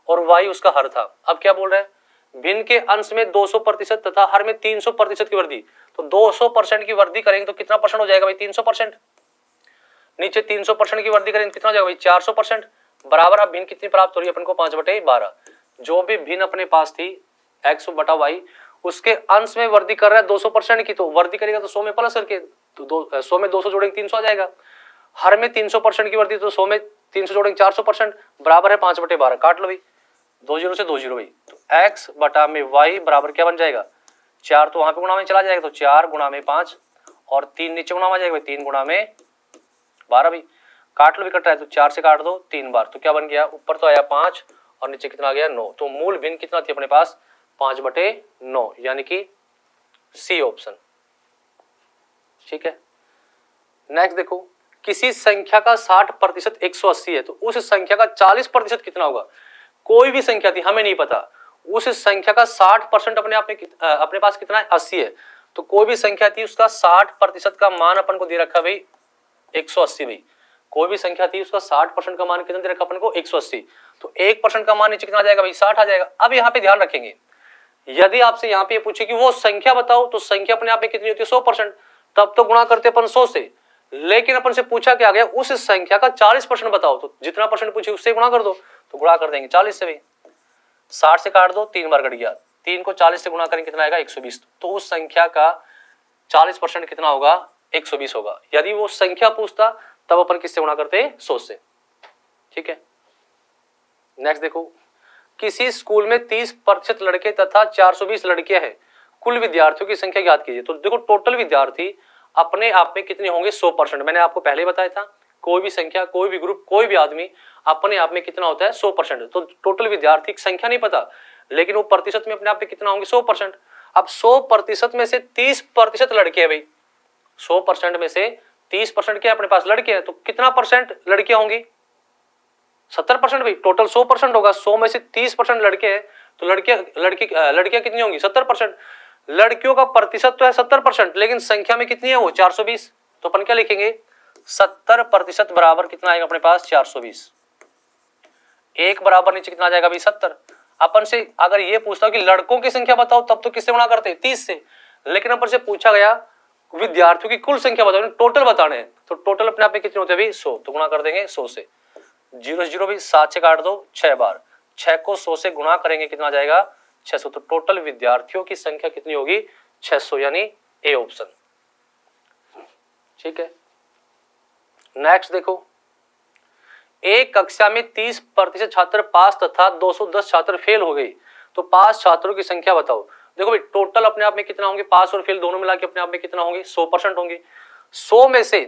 Speaker 1: और y उसका हर था। अब क्या बोल रहा है, भिन्न के अंश में 200% तथा हर में 300% की वृद्धि। तो 200% की वृद्धि करेंगे तो कितना परसेंट हो जाएगा भाई? 300%। नीचे 300% की वृद्धि करेंगे कितना हो जाएगा भाई? 400%। बराबर अब भिन्न कितनी प्राप्त हो रही है अपन को? 5/12। जो भी भिन्न अपने पास थी x बटा y, उसके अंश में वृद्धि कर रहा है 200% की, तो वृद्धि करेगा तो 100 में प्लस करके, तो 100 में 200 जोड़ेंगे 300 आ जाएगा। हर में 300% की वृद्धि, तो 100 में 300 जोड़ेंगे 400%, बराबर है 5/12। काट लो भाई, 2 जीरो से 2 जीरो भाई, तो x बटा में y बराबर क्या बन जाएगा? 4 तो वहां पे गुणा में चला जाएगा, तो 4 गुणा में 5 और 3 नीचे गुणा में आ जाएगा भाई, 3 गुणा में 12 भाई। काट लो भी कट रहा है, तो 4 से काट दो 3 बार, तो क्या बन गया? ऊपर तो आया 5 और नीचे कितना आ गया? 9। तो मूल भिन्न कितना थी अपने पास? 5/9, यानी कि सी ऑप्शन। ठीक है, नेक्स्ट देखो, किसी संख्या का 60% 180 है, तो उस संख्या का 40% कितना होगा? कोई भी संख्या थी, हमें नहीं पता, उस संख्या का 60% अपने आप में अपने पास कितना है? 80 है। तो कोई भी संख्या थी, उसका 60% का मान अपन को दे रखा भाई 180 भाई। कोई भी संख्या थी, उसका 60% का मान कितना दे रखा अपन को? 180। तो 1% का मान नीचे कितना आ जाएगा भाई? 60 आ जाएगा। अब यहाँ पे ध्यान रखेंगे, यदि आपसे यहाँ पे पूछे कि वो संख्या बताओ, तो संख्या अपने आप में कितनी होती है? 100%, तब तो गुणा करते अपन 100 से। लेकिन अपन से पूछा क्या गया? उस संख्या का 40% बताओ, तो जितना परसेंट पूछे उससे गुणा कर दो, तो गुणा कर देंगे 40 से भाई। 60 से काट दो, 3 बार कट गया, 3 को 40 से गुणा करेंगे कितना आएगा? 120। तो उस संख्या का 40% कितना होगा? 120 होगा। यदि वो संख्या पूछता तब अपन किससे गुणा करते? 100 से। ठीक है, नेक्स्ट देखो, किसी स्कूल में 30% लड़के तथा 420 लड़कियां हैं, कुल विद्यार्थियों की संख्या ज्ञात कीजिए। तो देखो, टोटल विद्यार्थी अपने आप में कितने होंगे? 100%। मैंने आपको पहले बताया था, कोई भी संख्या, कोई भी ग्रुप, कोई भी आदमी अपने आप में कितना होता है? 100%। तो टोटल विद्यार्थी की संख्या नहीं पता, लेकिन वो प्रतिशत में अपने आप में कितना होंगे? 100%। अब 100% में से 30% लड़के हैं भाई, 100% में से 30% क्या अपने पास? लड़के हैं। तो कितना परसेंट लड़कियां होंगी? 70% भाई। टोटल 100% होगा, 100 में से 30% लड़के हैं, तो लड़कियां कितनी होंगी? 70%। लड़कियों का प्रतिशत तो है 70%, लेकिन संख्या में कितनी है वो? 420। तो अपन क्या लिखेंगे? 70% बराबर कितना आएगा अपने पास? 420। एक बराबर नीचे कितना आ जाएगा भाई? 70। अपन से अगर ये पूछता कि लड़कों की संख्या बताओ, तब तो किससे गुणा करते? 30 से। लेकिन अपन से पूछा गया विद्यार्थियों की कुल संख्या बताओ, टोटल बताने हैं, तो टोटल अपने आप में कितने होते हैं भाई? 100। तो गुणा कर देंगे 100 से। 0 0 भी 7 से काट दो 6 बार, 6 को 100 से गुणा करेंगे कितना आ जाएगा? 600। तो टोटल विद्यार्थियों की संख्या कितनी होगी? 600, यानी ए ऑप्शन। ठीक है, नेक्स्ट देखो, एक कक्षा में 30% छात्र पास तथा 210 छात्र फेल हो गए, तो पास छात्रों की संख्या बताओ। देखो भाई, टोटल अपने आप में कितना होंगे? पास और फेल दोनों मिला के अपने आप में कितना होंगे? 100% होंगे। 100 में से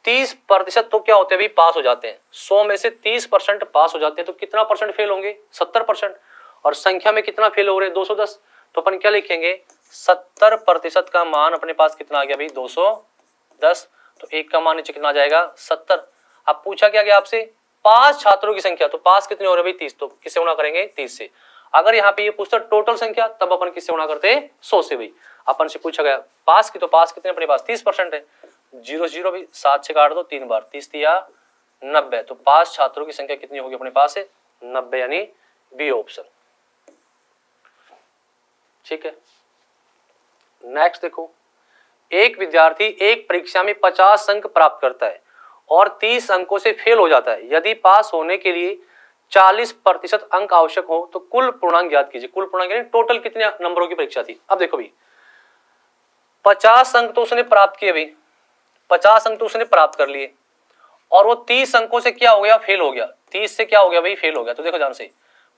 Speaker 1: 30% तो क्या होते हैं भाई? पास हो जाते हैं। 100 में से 30% पास हो जाते हैं, तो कितना परसेंट फेल होंगे? 70%। और संख्या में कितना फेल हो रहे हैं? 210। तो अपन क्या लिखेंगे? 70% का मान अपने पास कितना आ गया भाई? 210। तो एक का मान नीचे कितना आ जाएगा? 70। अब पूछा क्या गया आपसे? पास छात्रों की संख्या, तो पास कितने हो रहे भाई? 30। तो किससे गुणा करेंगे? 30 से। अगर यहाँ पे ये पूछता टोटल संख्या, तब अपन किससे गुणा करते हैं? 100 से भाई। अपन से पूछा गया पास की, तो पास कितने अपने पास? 30% है। 0 0 भी 7 से काट दो 3 बार, 30 दिया 90। तो पास छात्रों की संख्या कितनी होगी अपने पास? है 90, यानी बी ऑप्शन। ठीक है, नेक्स्ट देखो, एक विद्यार्थी एक परीक्षा में 50 अंक प्राप्त करता है और 30 अंकों से फेल हो जाता है। यदि पास होने के लिए 40% अंक आवश्यक हो, तो कुल पूर्णांक ज्ञात कीजिए। कुल पूर्णांक यानी टोटल कितने नंबरों की परीक्षा थी। अब देखो भाई, 50 अंक तो उसने प्राप्त किए भाई, 50 अंक तो उसने प्राप्त कर लिए, और वो 30 अंकों से क्या हो गया? फेल हो गया। 30 से क्या हो गया भाई? फेल हो गया। तो देखो ध्यान से,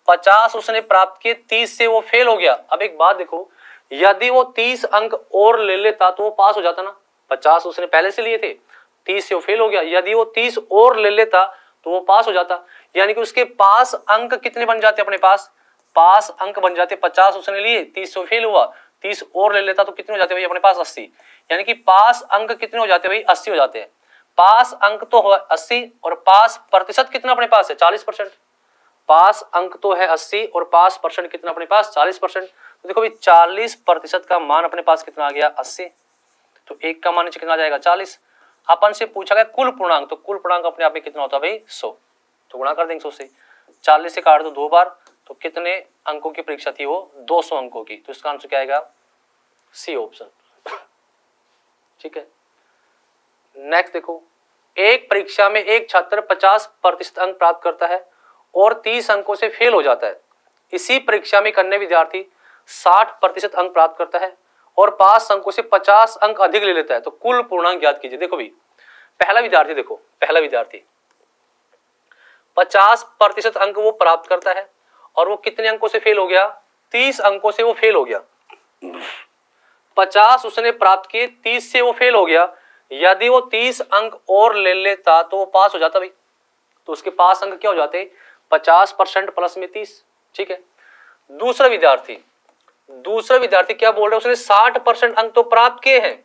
Speaker 1: 50 उसने प्राप्त किए, 30 से वो फेल हो गया। अब एक बात देखो, यदि वो 30 अंक और ले लेता तो वो पास हो जाता ना। 50 उसने पहले से लिए थे, 30 से वो फेल हो गया, यदि वो 30 और ले लेता तो वो पास हो जाता। यानी कि उसके पास अंक कितने बन जाते अपने पास? पास अंक बन जाते 50 उसने लिए, 30 से फेल हुआ, 30 और ले लेता तो कितने हो जाते भाई अपने पास? 80। यानी कि पास अंक कितने हो जाते भाई? 80 हो जाते हैं। पास अंक तो है 80, और पास प्रतिशत कितना अपने पास है? 40%। पास अंक तो है 80 और पास परसेंट कितना अपने पास? 40%। तो देखो भाई, 40% का मान अपने पास कितना आ गया? 80। तो एक का मान नीचे कितना आ जाएगा? 40। अपन से पूछा गया कुल पूर्णांक, तो कुल पूर्णांक अपने आप में कितना होता है भाई? 100। तो गुणा कर देंगे 100 से। 40 से काट दो 2 बार, तो कितने अंकों की परीक्षा थी वो? 200 अंकों की। तो इसका आंसर क्या आएगा? C option. ठीक है। नेक्स्ट देखो, एक परीक्षा में एक छात्र 50% अंक प्राप्त करता है और 30 अंकों से फेल हो जाता है। इसी परीक्षा में एक अन्य विद्यार्थी 60% अंक प्राप्त करता है और 5 अंकों से 50 अंक अधिक ले लेता है। तो कुल पूर्णांक ज्ञात कीजिए। देखो भाई, पहला विद्यार्थी देखो, पहला विद्यार्थी 50% अंक वो प्राप्त करता है और वो कितने अंकों से फेल हो गया? 30 अंकों से वो फेल हो गया। 50 उसने प्राप्त किए, 30 से वो फेल हो गया। यदि वो 30 अंक और ले लेता तो वो पास हो जाता भाई। तो उसके पास अंक क्या हो जाते? 50% प्लस में 30। ठीक है। दूसरा विद्यार्थी क्या बोल रहा है? उसने 60% अंक तो प्राप्त किए हैं,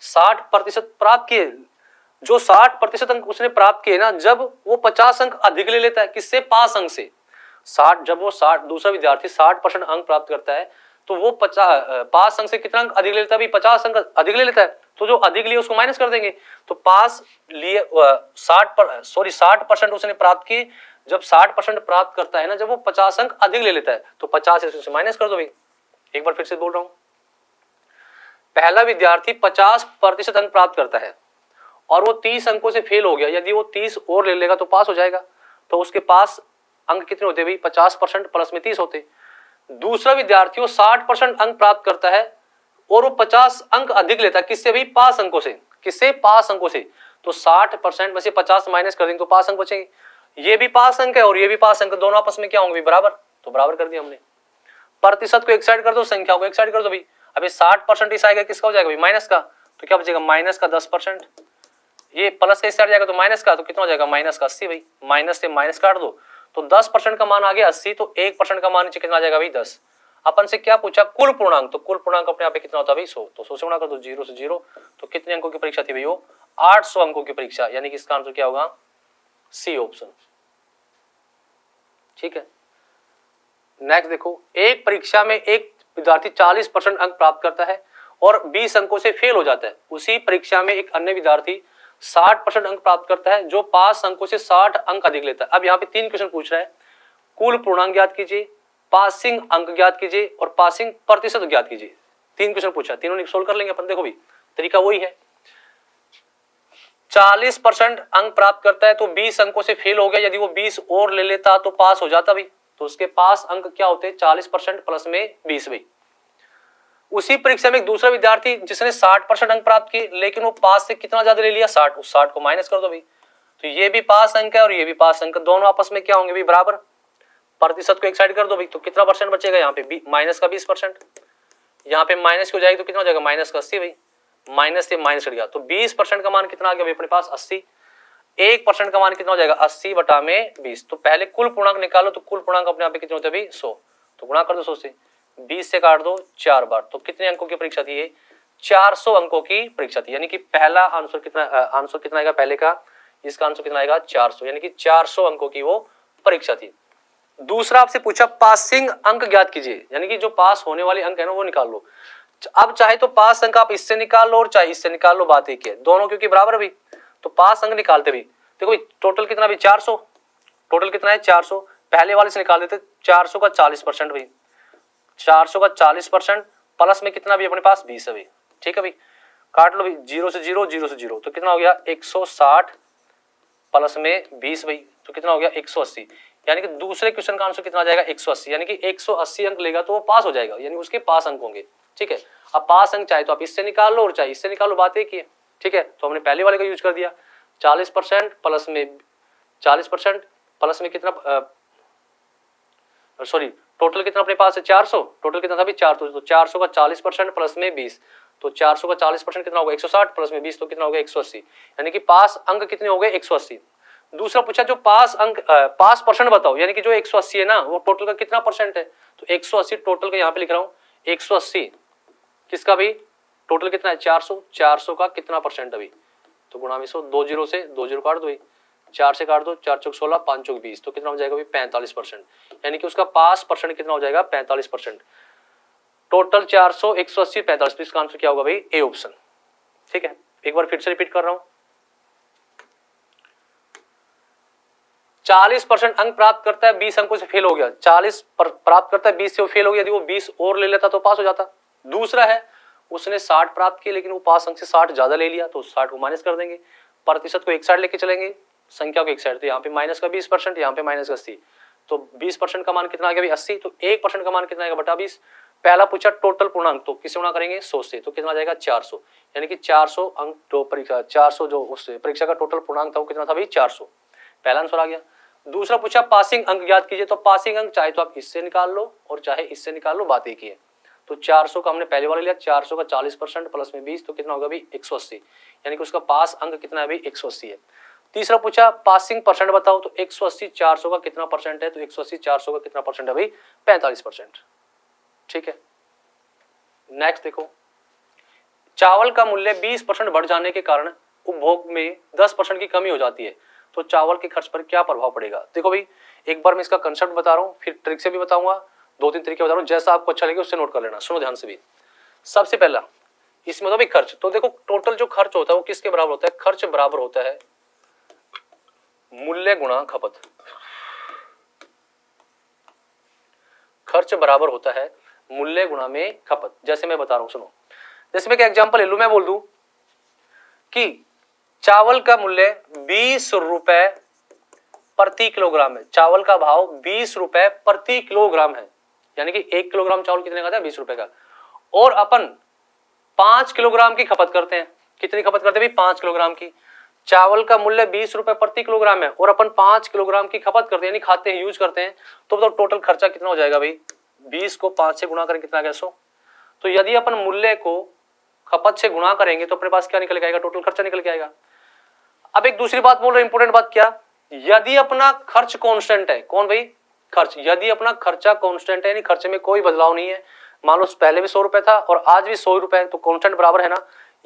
Speaker 1: 60% प्राप्त किए। जो 60% अंक उसने प्राप्त किए ना, जब वो 50 अंक अधिक ले लेता है, किससे? पास अंक से। 60, जब वो 60, दूसरा विद्यार्थी 60% अंक प्राप्त करता है तो वो 50 अंक से कितना अंक अधिक ले लेता है? भाई 50 अंक अधिक ले लेता है। तो जो अधिक लिए उसको माइनस कर देंगे। तो पास लिए 60% उसने प्राप्त किए। जब 60% प्राप्त करता है ना, जब वो 50 अंक अधिक ले लेता है, तो 50 से माइनस कर दो भाई। एक बार फिर से बोल रहा हूं, पहला विद्यार्थी 50% अंक प्राप्त करता है और वो 30 अंकों से फेल हो गया। यदि वो 30 और ले लेगा तो पास हो जाएगा। तो उसके पास अंक कितने होते भाई? 50% प्लस में 30 होते। दूसरा विद्यार्थी वो 60% अंक प्राप्त करता है और वो 50 अंक अधिक लेता है। किससे भाई? पास अंकों से। किससे? पास अंकों से। तो 60% में से 50 माइनस कर देंगे तो पास अंक बचेंगे। ये भी पास अंक है और ये भी पास अंक, दोनों आपस में क्या होंगे? बराबर। तो बराबर कर दिया हमने। प्रतिशत को एक साइड कर दो, संख्या को एक साइड कर दो भाई। अभी 60% इस आएगा, किसका हो जाएगा भाई? माइनस का। तो क्या बचेगा? माइनस का 10%। ये प्लस का इस साइड जाएगा तो माइनस का, तो कितना हो जाएगा? माइनस का 80 भाई। माइनस से माइनस काट दो तो 10% का मान आ गया 80। तो 1% का मान नीचे कितना आ जाएगा भाई? 10। अपन से क्या पूछा? कुल पूर्णांक। तो कुल पूर्णांक अपने आप कितना होता है भाई? 100। तो 100 से गुणा कर दो, 0 से 0। तो कितने अंकों की परीक्षा थी भाई? वो 800 अंकों की परीक्षा। यानी कि इसका आंसर क्या होगा? C option. ठीक है। नेक्स्ट देखो, एक परीक्षा में एक विद्यार्थी 40% अंक प्राप्त करता है और 20 अंकों से फेल हो जाता है। उसी परीक्षा में एक अन्य विद्यार्थी 60% अंक प्राप्त करता है, जो 5 अंकों से 60 अंक अधिक लेता है। अब यहाँ पे 3 क्वेश्चन पूछ रहा है। कुल पूर्णांक ज्ञात कीजिए, पासिंग अंक ज्ञात कीजिए और पासिंग प्रतिशत ज्ञात कीजिए। 3 क्वेश्चन पूछा, तीनों सोल्व कर लेंगे अपन। देखो भी तरीका वही है। 40% अंक प्राप्त करता है तो 20 अंकों से फेल हो गया। यदि वो 20 और ले लेता तो पास हो जाता भाई। तो उसके पास अंक क्या होते? 40% प्लस में 20 भाई। उसी परीक्षा में एक दूसरा विद्यार्थी जिसने 60% अंक प्राप्त किए, लेकिन वो पास से कितना ज्यादा ले लिया? 60। उस 60 को माइनस कर दो भाई। तो ये भी पास अंक है और ये भी पास अंक, दोनों आपस में क्या होंगे भाई? बराबर। प्रतिशत को एक साइड कर दो भाई। तो कितना परसेंट बचेगा? यहाँ पे माइनस का 20%। यहाँ पे माइनस की हो जाएगी तो कितना हो जाएगा? माइनस का 80 भाई। माइनस से माइनस कट गया तो 20% का मान कितना आ गया भाई अपने पास? 80। 1% का मान कितना हो जाएगा? 80 बटा में 20। तो पहले कुल पूर्णांक निकालो। तो कुल पूर्णांक अपने आप कितने होते हैं भाई? 100। तो गुणा कर दो 100 से, 20 से काट दो 4 बार। तो कितने अंकों की परीक्षा थी ये? 400 अंकों की परीक्षा थी। यानी कि पहला आंसर कितना आएगा पहले का? इसका आंसर कितना आएगा? 400। यानी कि 400 अंकों की वो परीक्षा थी। दूसरा आपसे पूछा पासिंग अंक ज्ञात कीजिए, यानी कि जो पास होने वाले अंक है ना वो निकाल लो। अब चाहे तो पास अंक आप इससे निकाल लो और चाहे इससे निकाल लो, बात एक है, दोनों क्योंकि बराबर भी। तो पास अंक निकालते भी देखो भाई, टोटल कितना भी 400। टोटल कितना है? 400। पहले वाले से निकाल देते 400 का 40% भाई। 400 का 40% प्लस में कितना भी अपने पास? 20 है भाई। ठीक है भाई, काट लो भाई। 0 से 0, 0 से 0, तो कितना हो गया? 160 प्लस में 20 भाई। तो कितना हो गया? 180। यानी कि दूसरे क्वेश्चन का आंसर कितना आ जाएगा? 180। यानी कि 180 अंक लेगा तो वो पास हो जाएगा, यानी उसके पास अंक होंगे। ठीक है। अब पास अंक चाहे तो आप इससे निकाल लो और चाहे इससे निकाल लो, बात एक ही है। ठीक है। तो हमने पहले वाले का यूज कर दिया। 40% प्लस में 40% प्लस में कितना, सॉरी, टोटल कितना अपने पास है? 400। टोटल कितना था भाई? 400। तो 400 का 40% प्लस में 20, तो 400 का 40% कितना होगा? 160 प्लस में 20, तो कितना हो गया? 180। यानी कि पास अंक कितने हो गए? 180। दूसरा पूछा जो पास अंक पास परसेंट बताओ, यानी कि जो 180 है ना वो टोटल का कितना परसेंट है? तो 180 टोटल का यहाँ पे लिख रहा हूँ 180 किसका भी? टोटल कितना है? 400। 400 का कितना परसेंट अभी? तो गुणा में 100, 2 0 से 2 0 काट दो भाई, 4 से काट दो, 4 चौक 16, 5 चौक 20, तो कितना हो जाएगा भाई? 45%। यानी कि उसका पास परसेंट कितना हो जाएगा? 45%। टोटल 400, 180, 45। तो इसका आंसर क्या होगा भाई? A option. ठीक है, एक बार फिर से रिपीट कर रहा हूं। 40% अंक प्राप्त करता है, 20 अंकों से फेल हो गया, 40 प्राप्त करता है, 20 से वो फेल हो गया, यदि वो 20 और ले लेता तो पास हो जाता। दूसरा है उसने 60 प्राप्त किए लेकिन वो पास अंक से 60 ज्यादा ले लिया, तो 60 को माइनस कर देंगे, प्रतिशत को एक साइड लेके चलेंगे, संख्या को एक साइड, तो यहाँ पे माइनस का 20%, यहाँ पे माइनस का 80, तो 20% का मान कितना आ गया 80, तो 1% का मान कितना आएगा बटा 20। पहला पूछा टोटल पूर्णांक, तो किसे गुणा करेंगे 100 से, तो कितना आ जाएगा 400, यानी कि 400 अंक जो परीक्षा 400 जो उस परीक्षा का टोटल पूर्णांक था वो कितना था भाई 400, पहला आंसर आ गया। दूसरा पूछा पासिंग अंक ज्ञात कीजिए, तो पासिंग अंक चाहे तो आप इससे निकाल लो और चाहे इससे निकाल लो, बात एक ही है। तो 400 का हमने पहले वाला लिया, 400 का 40% प्लस में 20, तो कितना होगा भाई 180, यानी कि उसका पास अंक कितना है भाई 180 है। तीसरा पूछा पासिंग परसेंट बताओ, तो 180 400 का कितना परसेंट है, तो 180 400 का कितना परसेंट है भाई 45%। ठीक है, नेक्स्ट देखो, चावल का मूल्य 20% बढ़ जाने के कारण उपभोग में 10% की कमी हो जाती है, तो चावल के खर्च पर क्या प्रभाव पड़ेगा। देखो भाई एक बार मैं इसका कंसेप्ट बता रहा हूँ, फिर ट्रिक से भी बताऊंगा, 2-3 तरीके बता रहा हूँ, जैसा आपको अच्छा लगे उससे नोट कर लेना। सुनो ध्यान से भी। सबसे पहला इसमें तो भाई खर्च, तो देखो टोटल जो खर्च होता है वो किसके बराबर होता है, खर्च बराबर होता है मूल्य गुणा खपत। खर्च बराबर होता है मूल्य गुणा में खपत। जैसे मैं बता रहा हूं सुनो, जैसे मैं एक एग्जांपल ले लूं, मैं बोल दूं कि चावल का मूल्य 20 रुपए प्रति किलोग्राम है, चावल का भाव 20 रुपए प्रति किलोग्राम है, यानी कि 1 किलोग्राम चावल कितने का था 20 रुपए का, और अपन 5 किलोग्राम की खपत करते हैं। कितनी खपत करते हैं भाई 5 किलोग्राम की। चावल का मूल्य 20 रुपए प्रति किलोग्राम है और अपन 5 किलोग्राम की खपत करते हैं, यानी खाते हैं, यूज करते हैं, तो बताओ टोटल खर्चा कितना हो जाएगा भाई, 20 को 5 से गुणा करें कितना आ गया 100। तो यदि अपन मूल्य को खपत से गुणा करेंगे तो अपने पास क्या निकल के आएगा, टोटल खर्चा निकल के आएगा। अब एक दूसरी बात बोल रहे, इंपोर्टेंट बात क्या, यदि अपना खर्च कांस्टेंट है, कौन भाई खर्च, यदि अपना खर्चा कांस्टेंट है यानी खर्चे में कोई बदलाव नहीं है, मान लो पहले भी 100 रुपए था और आज भी 100 रुपए है, तो कांस्टेंट बराबर है ना।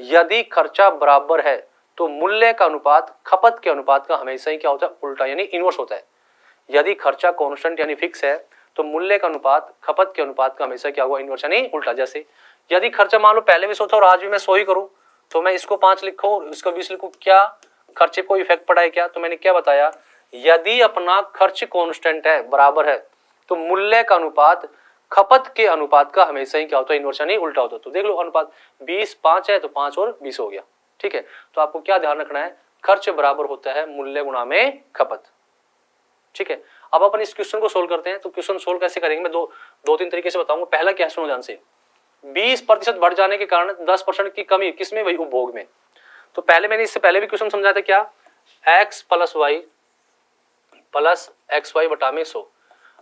Speaker 1: यदि खर्चा बराबर है तो मूल्य का अनुपात खपत के अनुपात का हमेशा ही क्या होता है, उल्टा यानी इनवर्स होता है। यदि खर्चा कांस्टेंट यानी फिक्स है तो मूल्य का अनुपात खपत के अनुपात का हमेशा क्या होगा, इनवर्स यानी उल्टा। जैसे यदि खर्चा मान लो पहले भी 100 था और आज भी मैं 100 ही करूं, तो मैं इसको 5 लिखूं इसको 20 लिखूं, क्या खर्चे को इफेक्ट पड़ा है क्या, तो मैंने क्या बताया, यदि अपना खर्च कांस्टेंट है बराबर है तो मूल्य का अनुपात खपत के अनुपात का हमेशा ही क्या होता है, इनवर्स यानी उल्टा होता है। तो देख लो अनुपात 20 5 है तो 5 और 20 हो गया। ठीक है, तो आपको क्या ध्यान रखना है, खर्च बराबर होता है मूल्य गुणा में खपत। ठीक है, अब अपन इस क्वेश्चन को सोल्व करते हैं। तो क्वेश्चन सोल्व कैसे करेंगे, मैं दो तीन तरीके से बताऊंगा। पहला क्या है सुनो ध्यान से, 20% बढ़ जाने के कारण 10% की कमी किसमें, वही उपभोग में। तो पहले मैंने इससे पहले भी क्वेश्चन समझाया था क्या, x plus y plus x y बटा में 100।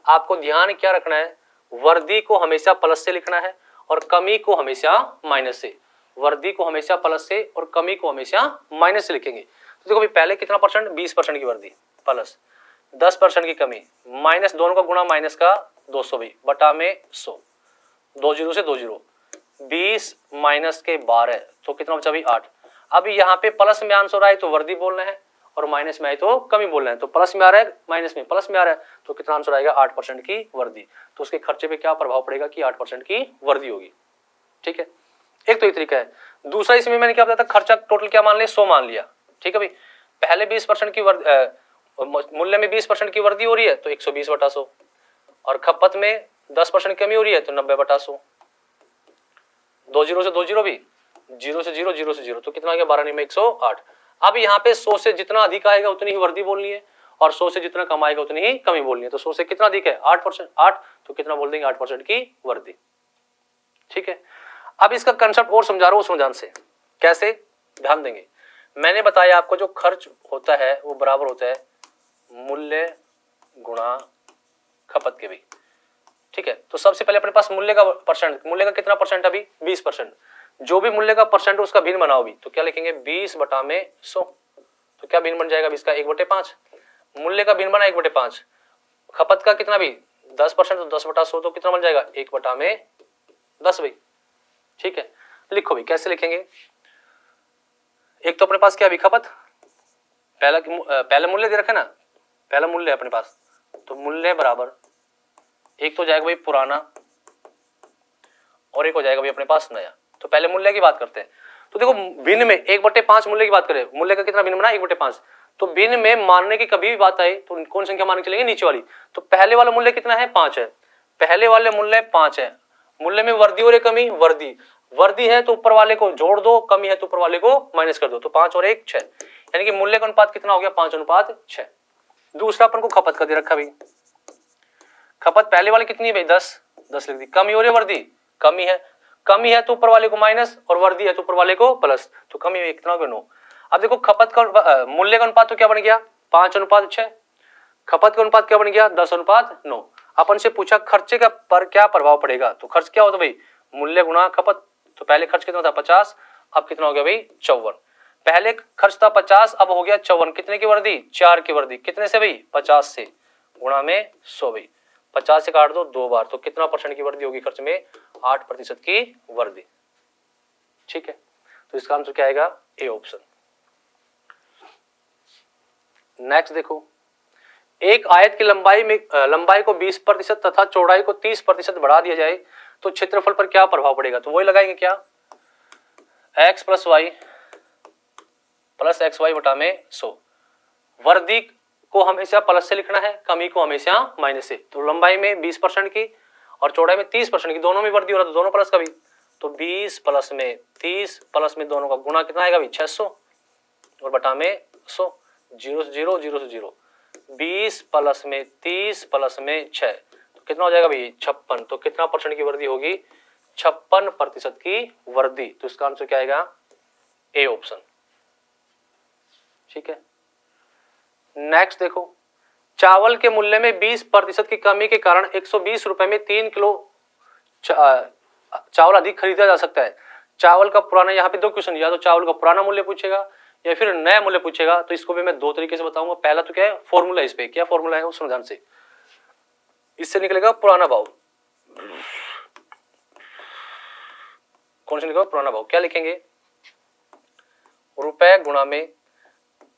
Speaker 1: आपको ध्यान क्या रखना है, वर्दी को हमेशा प्लस से लिखना है और कमी को हमेशा माइनस से। वर्दी को हमेशा प्लस से और कमी को हमेशा माइनस से लिखेंगे। तो देखो भाई पहले कितना परसेंट, 20% की वर्दी प्लस 10% की कमी माइनस, दोनों का गुणा माइनस का 200 भी बटा में 100, 2 जीरो से 2 जीरो, 20 माइनस के 12, तो कितना बचा भाई 8। अब यहाँ पे प्लस में आंसर आए तो वर्दी बोलना है और माइनस में आए तो कमी बोलना है। तो प्लस में आ रहा है माइनस में प्लस में आ रहा है, तो कितना आंसर आएगा 8% की वर्दी। तो उसके खर्चे पे क्या प्रभाव पड़ेगा कि 8% की वर्दी होगी। ठीक है, एक तो ये तरीका है। दूसरा इसमें मैंने क्या बताया था, खर्चा टोटल क्या मान लिया 100 मान लिया। ठीक है भाई, पहले 20% की मूल्य में 20% की वर्दी हो रही है तो 120 बटा 100, और खपत में 10% कमी हो रही है तो 90 बटा 100, 2 जीरो से 2 जीरो भी, 0 से 0 0 से 0, तो कितना आ गया 12 में 108। अब यहाँ पे 100 से जितना अधिक आएगा उतनी ही वर्दी बोलनी है और 100 से जितना कम आएगा उतनी ही कमी बोलनी है। तो 100 से कितना अधिक है 8%, 8 तो कितना बोल देंगे 8% की वर्दी। ठीक है, अब इसका कंसेप्ट और समझा रहा हूं समझान से, कैसे ध्यान देंगे। मैंने बताया आपको जो खर्च होता है वो बराबर होता है मूल्य गुणा खपत के भी। ठीक है, तो सबसे पहले अपने पास मूल्य का परसेंट, मूल्य का कितना परसेंट अभी 20%, जो भी मूल्य का परसेंट उसका भिन्न बनाओ भी, तो क्या लिखेंगे 20 बटा में 100, तो क्या भिन्न बन जाएगा इसका 1/5। मूल्य का भिन्न बना 1/5, खपत का कितना भी 10% तो 10 बटा 100, तो कितना बन जाएगा 1 बटा में 10 भाई। ठीक है, लिखो भी कैसे लिखेंगे, एक तो अपने पास क्या भी खपत, पहला मूल्य दे रखा है ना, पहला मूल्य है अपने पास, तो मूल्य बराबर एक तो जाएगा भाई पुराना और एक हो जाएगा भाई अपने पास नया। तो पहले मूल्य की बात करते हैं। तो देखो भिन्न में 1/5 मूल्य की बात करें, मूल्य का कितना भिन्न बना 1/5, तो भिन्न में मानने की कभी भी बात आए तो कौन संख्या मान के चलेंगे, नीचे वाली। तो पहले वाला मूल्य कितना है, 5 है, पहले वाले मूल्य 5 है। मूल्य में वृद्धि और कमी, वृद्धि है तो ऊपर वाले को जोड़ दो, कमी है तो ऊपर वाले को माइनस कर दो, तो 5 और 1 6, यानी कि मूल्य का अनुपात कितना हो गया, 5:6। दूसरा अपन को खपत का दे रखा भाई, खपत पहले वाले कितनी है भाई, 10 लिख दी। कमी और वृद्धि, कमी है तो ऊपर वाले को माइनस और वृद्धि है तो ऊपर वाले को प्लस, तो कमी में कितना हो गया, 9। अब देखो खपत का मूल्य का अनुपात तो क्या बन गया, 5:6। खपत का अनुपात क्या बन गया, 10:9। अपन से पूछा खर्चे का पर क्या प्रभाव पड़ेगा, तो खर्च क्या होता भाई, मूल्य गुणा खपत। तो पहले खर्च कितना था, 50, अब कितना हो गया भाई, 54। पहले खर्च था 50, अब हो गया 54। कितने की वृद्धि, 4 की वृद्धि। कितने से भाई, 50 से, गुणा में 100 भाई। 50 से काट दो 2 बार, तो कितना % की वृद्धि होगी खर्च में, 8% की वृद्धि। ठीक है, तो इसका आंसर क्या आएगा, ए ऑप्शन। नेक्स्ट देखो, एक आयत की लंबाई को 20% तथा चौड़ाई को 30% बढ़ा दिया जाए तो क्षेत्रफल पर क्या प्रभाव पड़ेगा। तो वही लगाएंगे क्या, x + y + xy बटा में 100। वृद्धि को हमेशा प्लस से लिखना है, कमी को हमेशा माइनस से। तो लंबाई में 20% की और चौड़ाई में 30% की, दोनों में वृद्धि हो रहा है तो दोनों प्लस का भी। तो 20 प्लस में 30 प्लस में दोनों का गुणा कितना आएगा भाई, 600 और बटा में 100। 0 से 0, 0 से 0, 20 प्लस में 30 प्लस में 6, तो कितना हो जाएगा भाई, 56। तो कितना % की वृद्धि होगी, 56% की वृद्धि। तो इसका आंसर क्या आएगा, ए ऑप्शन। ठीक है, नेक्स्ट देखो, चावल के मूल्य में 20% की कमी के कारण 120 रुपए में 3 किलो चावल अधिक खरीदा जा सकता है। चावल का पुराना, यहाँ पे 2 क्वेश्चन, या तो चावल का पुराना मूल्य पूछेगा या फिर नया मूल्य पूछेगा। तो इसको भी मैं 2 तरीके से बताऊंगा। पहला तो क्या है, फॉर्मूला, इस पे क्या फॉर्मूला है वो सुनो ध्यान से। इससे निकलेगा पुराना भाव, कौन सा निकलेगा, पुराना भाव। क्या लिखेंगे, रुपए गुणा में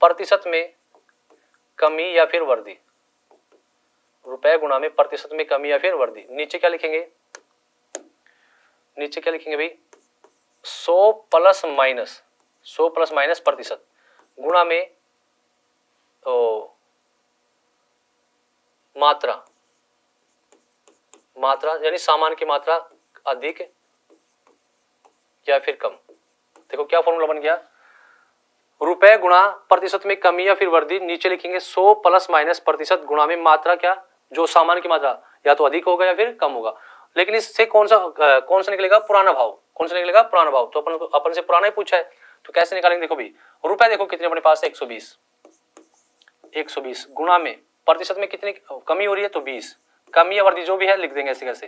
Speaker 1: प्रतिशत में कमी या फिर वृद्धि, रुपए गुणा में प्रतिशत में कमी या फिर वृद्धि। नीचे क्या लिखेंगे, नीचे क्या लिखेंगे भाई, 100 प्लस माइनस प्रतिशत गुणा में मात्रा यानी सामान की मात्रा अधिक या फिर कम। देखो क्या फॉर्मूला बन गया, रुपए गुणा प्रतिशत में कमी या फिर वृद्धि। नीचे लिखेंगे 100 प्लस माइनस प्रतिशत गुणा में मात्रा, क्या, जो सामान की मात्रा या तो अधिक होगा या फिर कम होगा। लेकिन इससे कौन सा निकलेगा, पुराना भाव। कौन सा निकलेगा, पुराना भाव। तो अपन से पुराना ही पूछा है, तो कैसे निकालेंगे, देखो भाई, रुपए देखो कितने अपने पास है, 120 गुणा में प्रतिशत में कितनी कमी हो रही है, तो 20। कमी या वृद्धि जो भी है लिख देंगे ऐसे कैसे।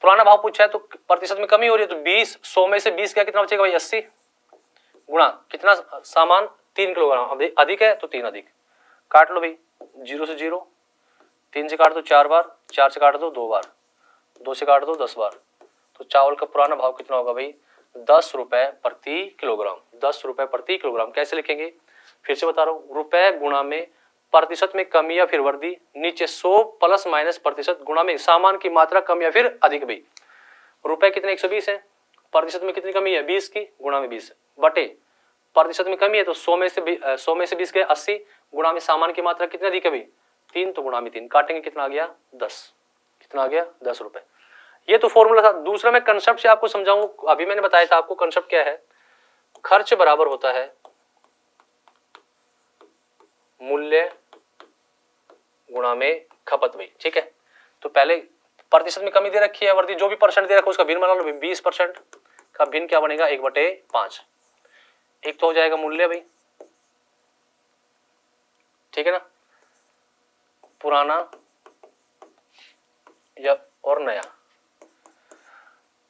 Speaker 1: पुराना भाव पूछा है तो प्रतिशत में कमी हो रही है, तो 20, 100 में से 20 क्या, कितना बचेगा भाई, 80 गुणा कितना, सामान 3 किलोग्राम अधिक है तो 3 अधिक। काट लो भाई, 0 से 0, 3 से काट दो 4 बार, 4 से काट दो 2 बार, 2 से काट दो 10 बार। तो चावल का पुराना भाव कितना होगा भाई, 10 रुपए प्रति किलोग्राम। 10 रुपए प्रति किलोग्राम कैसे लिखेंगे, फिर से बता रहा हूँ, रुपए गुणा में प्रतिशत में कमी या फिर वृद्धि। नीचे 100 प्लस माइनस प्रतिशत गुणा में सामान की मात्रा कम या फिर अधिक भाई। रुपए कितने, 120 है, प्रतिशत में कितनी कमी है, 20 की, गुणा में 20 बटे प्रतिशत में कमी है तो 100 में से 20 गए 80, गुणा में सामान की मात्रा कितनी अधिक है भाई, 3, तो गुणा में 3 काटेंगे, कितना आ गया, 10। कितना आ गया, 10 रुपए। ये तो फॉर्मूला था। दूसरा मैं कंसेप्ट से आपको समझाऊं। अभी मैंने बताया था आपको कंसेप्ट क्या है, खर्च बराबर होता है मूल्य गुणा में खपत भाई। ठीक है, तो पहले प्रतिशत में कमी दे रखी है, वृद्धि जो भी % दे रखा है उसका भिन्न बना लो। 20% का भिन्न क्या बनेगा, 1/5। एक तो हो जाएगा मूल्य भाई, ठीक है ना, पुराना या और नया।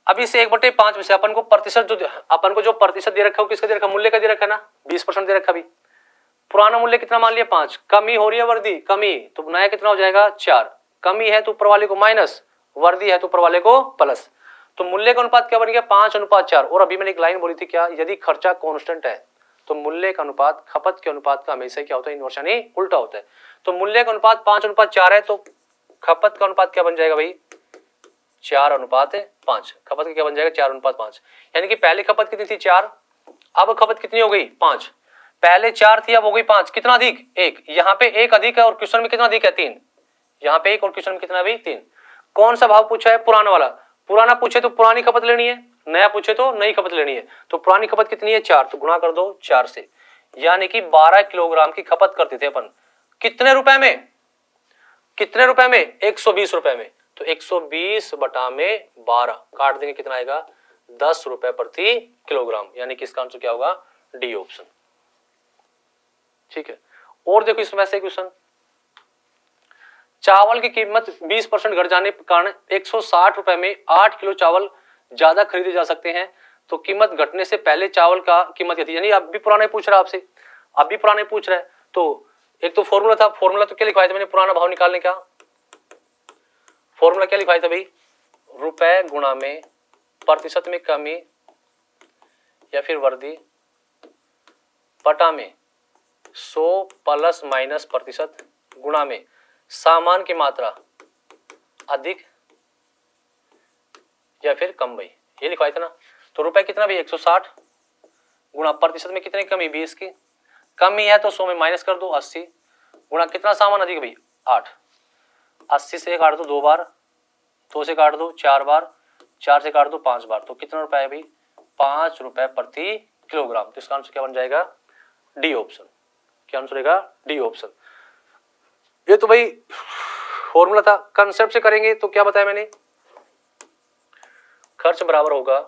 Speaker 1: अभी से 1/5 में से अपन को प्रतिशत जो प्रतिशत दे रखा है किसका दे रखा, मूल्य का दे रखा है ना, 20% दे रखा। भी पुराना मूल्य कितना मान लिया, 5। कमी हो रही है वृद्धि, कमी, तो नया कितना हो जाएगा, 4। कमी है तो ऊपर वाले को माइनस, वृद्धि है तो ऊपर वाले को प्लस। तो मूल्य का अनुपात क्या बन गया, 5:4। और अभी मैंने एक लाइन बोली थी क्या, यदि खर्चा कांस्टेंट है तो मूल्य का अनुपात खपत के अनुपात का हमेशा क्या होता है, इनवर्स यानी उल्टा होता है। तो मूल्य का अनुपात 5:4 है तो खपत का अनुपात क्या बन जाएगा भाई, 4:5। खपत का क्या बन जाएगा, 4:5। यानी कि पहले खपत कितनी थी, 4, अब खपत कितनी हो गई, 5। पहले 4 थी अब हो गई 5, कितना अधिक 1, यहाँ पे 1 अधिक है और क्वेश्चन में कितना अधिक है 3, यहाँ पे 1 और क्वेश्चन में कितना भी 3। कौन सा भाव पूछा है? पुराना वाला। पुराना पूछे तो पुरानी खपत लेनी है, नया पूछे तो नई खपत लेनी है। तो पुरानी खपत कितनी है 4, तो गुणा कर दो 4 से, यानी कि 12 किलोग्राम की खपत करते थे अपन। कितने रुपए में? कितने रुपए में? 120 रुपए में। तो 120 बटा में 12 काट देंगे, कितना आएगा 10 रुपए प्रति किलोग्राम, यानी कि इसका आंसर क्या होगा? D option. ठीक है, और देखो इसमें से क्वेश्चन, चावल की कीमत 20% घट जाने के कारण 160 रुपए में 8 किलो चावल ज्यादा खरीदे जा सकते हैं, तो कीमत घटने से पहले चावल का कीमत क्या थी? यानी अब भी पुराना पूछ रहा है आपसे, अब भी पुराना पूछ रहा है। तो एक तो फॉर्मूला था, फॉर्मूला तो क्या लिखवाया था मैंने पुराना भाव निकालने का? फॉर्मूला क्या लिखवाया था भाई? रुपए गुणा में प्रतिशत में कमी या फिर वृद्धि बटा में 100 प्लस माइनस प्रतिशत गुणा में सामान की मात्रा अधिक या फिर कम भाई, ये लिखवाया था ना। तो रुपए कितना भाई 160 गुणा प्रतिशत में कितनी कमी 20 की, कमी है तो 100 में माइनस कर दो 80 गुणा कितना सामान अधिक भाई 8, 80 से काट दो 2 बार, 2 से काट दो 4 बार, 4 से काट दो 5 बार, तो कितना रुपए है भाई 5 रुपए प्रति किलोग्राम। तो इसका आंसर क्या बन जाएगा? D option. क्या आंसर रहेगा? D option. ये तो भाई फॉर्मूला था, कंसेप्ट से करेंगे तो क्या बताया मैंने? खर्च बराबर होगा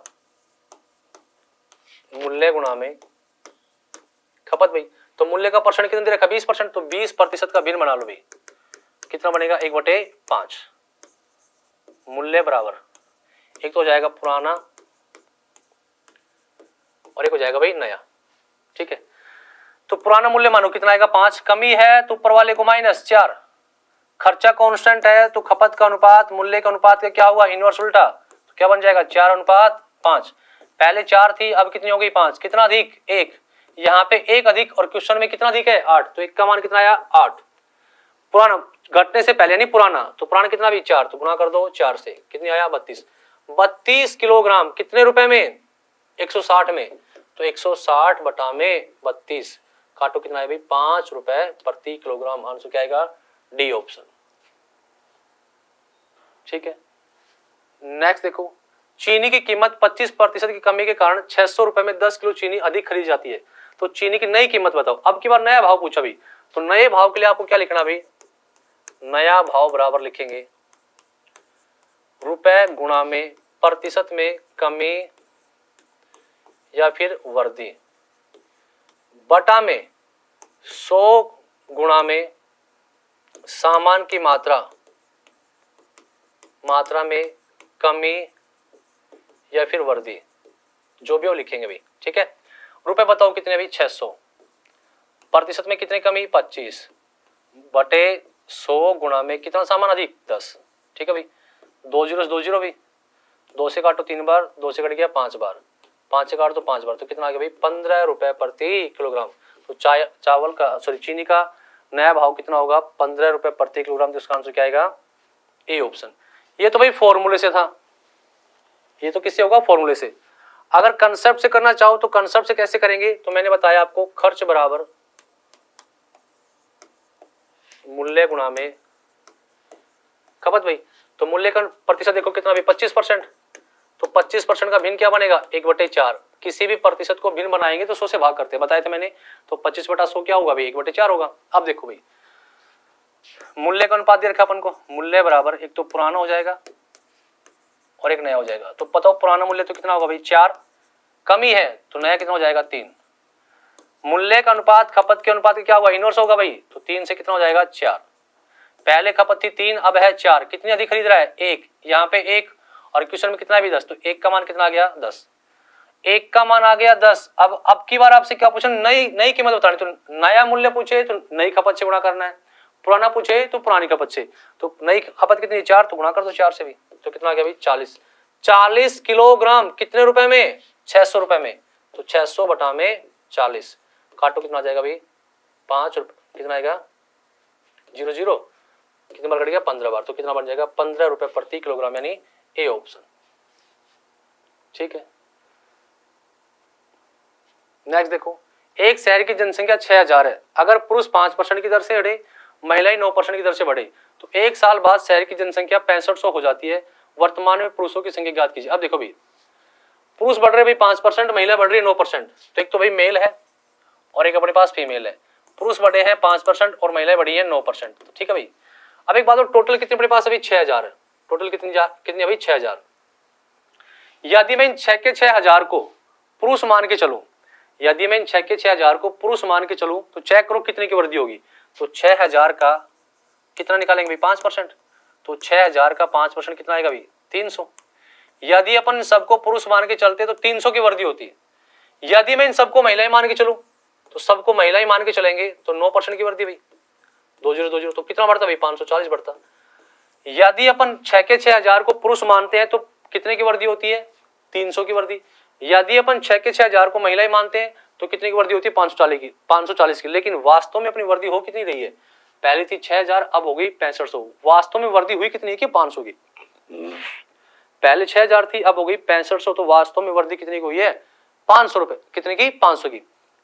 Speaker 1: मूल्य गुणा में खपत भाई। तो मूल्य का परसेंट कितना दे रखा? 20%, तो 20% का भिन्न बना लो भाई, कितना बनेगा 1/5। मूल्य बराबर एक तो हो जाएगा पुराना और एक हो जाएगा भाई नया। ठीक है, तो पुराना मूल्य मानो कितना आएगा 5, कमी है तो ऊपर वाले को माइनस 4, खर्चा कांस्टेंट है तो खपत का अनुपात मूल्य का अनुपात का क्या हुआ? इनवर्स उल्टा, तो क्या बन जाएगा 4:5। पहले 4 थी अब कितनी हो गई 5, कितना अधिक 1, यहाँ पे 1 अधिक और क्वेश्चन में कितना अधिक है 8, तो 1 का मान कितना आया 8। पुराना घटने से पहले नहीं पुराना, तो पुराना कितना भी 4, तो गुणा कर दो 4 से, कितनी आया 32 किलोग्राम कितने रुपए में? 160 में, तो 160 बटा में 32 काटो, कितना है भाई 5 रुपए प्रति किलोग्राम। आंसर क्या आएगा? D option. ठीक है, नेक्स्ट देखो, चीनी की कीमत 25% की कमी के कारण 600 रुपए में 10 किलो चीनी अधिक खरीदी जाती है, तो चीनी की नई कीमत बताओ। अब की बार नया भाव पूछा भी, तो नए भाव के लिए आपको क्या लिखना भाई? नया भाव बराबर लिखेंगे रुपए गुणा में प्रतिशत में कमी या फिर वृद्धि बटा में 100 गुणा में सामान की मात्रा में कमी या फिर वृद्धि, जो भी हो लिखेंगे भाई। ठीक है, रुपए बताओ कितने भाई 600, प्रतिशत में कितनी कमी 25 बटे 100 गुणा में कितना सामान अधिक 10। ठीक है भाई, 2 जीरो 2 जीरो भाई, 2 से काटो 3 बार, 2 से कट गया 5 बार, 5 से काटो 5 बार, तो कितना आ गया भाई 15 रुपए प्रति किलोग्राम। तो चावल का चीनी का नया भाव कितना होगा 15 रुपए प्रति किलोग्राम। तो इसका आंसर क्या आएगा? A option. ये तो भाई फॉर्मूले से था, ये तो किससे होगा? फॉर्मूले से। अगर कंसेप्ट से करना चाहो तो कंसेप्ट से कैसे करेंगे? तो मैंने बताया आपको खर्च बराबर मूल्य गुणा में खपत भाई। तो मूल्य का प्रतिशत देखो कितना भी 25%, तो 25% का भिन्न क्या बनेगा 1/4। किसी भी प्रतिशत को भिन्न बनाएंगे तो 100 से भाग करते बताए थे मैंने, तो 25/100 क्या होगा भाई 1/4 होगा। अब देखो भाई मूल्य का अनुपात दे रखा अपन को, मूल्य बराबर एक तो पुराना हो जाएगा और एक नया हो जाएगा। तो बताओ पुराना मूल्य तो कितना होगा भाई 4, कमी है तो नया कितना हो जाएगा 3। मूल्य का अनुपात खपत के अनुपात क्या होगा? इनवर्स होगा भाई, तो 3 से कितना हो जाएगा 4। पहले खपत थी 3 अब है 4, कितनी अधिक खरीद रहा है 1, यहाँ पे 1 और क्वेश्चन में कितना भी 10, तो 1 का मान कितना आ गया 10, 1 का मान आ गया 10। अब की बार आपसे क्या पूछे? नई कीमत बतानी, तो नया मूल्य पूछे तो नई खपत से गुणा करना है, पुराना पूछे तो पुरानी खपत से। तो नई खपत कितनी 4, तो गुणा कर दो 4 से भी, तो कितना आ गया भाई 40 किलोग्राम कितने रुपए में? 600 रुपए में, तो 600 बटा में 40 काटो, कितना आ जाएगा भाई 5 रुपए, कितना आएगा 0 0, कितनी बार कट गया 15 बार, तो कितना बन जाएगा 15 रुपए प्रति किलोग्राम, यानी ए ऑप्शन। ठीक है, नेक्स्ट देखो, एक शहर की जनसंख्या 6000 है, अगर पुरुष 5% की दर से बढ़े, महिलाएं 9% की दर से बढ़े, तो एक साल बाद शहर की जनसंख्या 6500 हो जाती है। वर्तमान में पुरुषों की संख्या ज्ञात कीजिए। अब देखो भाई, पुरुष बढ़ रहे भाई 5%, महिला बढ़ रही है 9%, तो एक तो भाई मेल है और एक अपने पास फीमेल है। पुरुष बढ़े हैं 5% और महिलाएं बढ़ी है 9%, तो ठीक है भाई। अब एक बात और, टोटल कितने अपने पास अभी 6000 है, टोटल कितनी अभी 6000। यदि मैं इन 6 के 6000 को पुरुष मान के चलूं, यदि मैं इन 6 के 6000 को पुरुष मान के चलूं, तो चेक करो कितने की वृद्धि होगी। तो 6000 का कितना निकालेंगे भाई 5%, तो 6000 का 5% कितना आएगा भाई 300। यदि अपन सबको पुरुष मान के चलते तो 300 की वृद्धि होती है। यदि मैं इन सबको महिलाएं मान के चलूं, तो सबको महिलाएं मान के चलेंगे तो 9% की वृद्धि भाई, 2020, तो कितना बढ़ता भाई 540 बढ़ता। यदि अपन 6 के 6000 को पुरुष मानते हैं तो कितने की वृद्धि होती है 300 की वृद्धि। यदि अपन 6 के 6000 को महिलाएं मानते हैं तो कितने की वृद्धि होती है 540 की। लेकिन वास्तव में अपनी वृद्धि हो कितनी रही है, पहले थी 6000 अब हो गई 6500। वास्तव में वृद्धि हुई कितनी की 500 की। पहले 6000 थी अब हो गई 6500, तो वास्तव में वृद्धि कितनी की हुई है 500 रुपए, कितने की 500 की।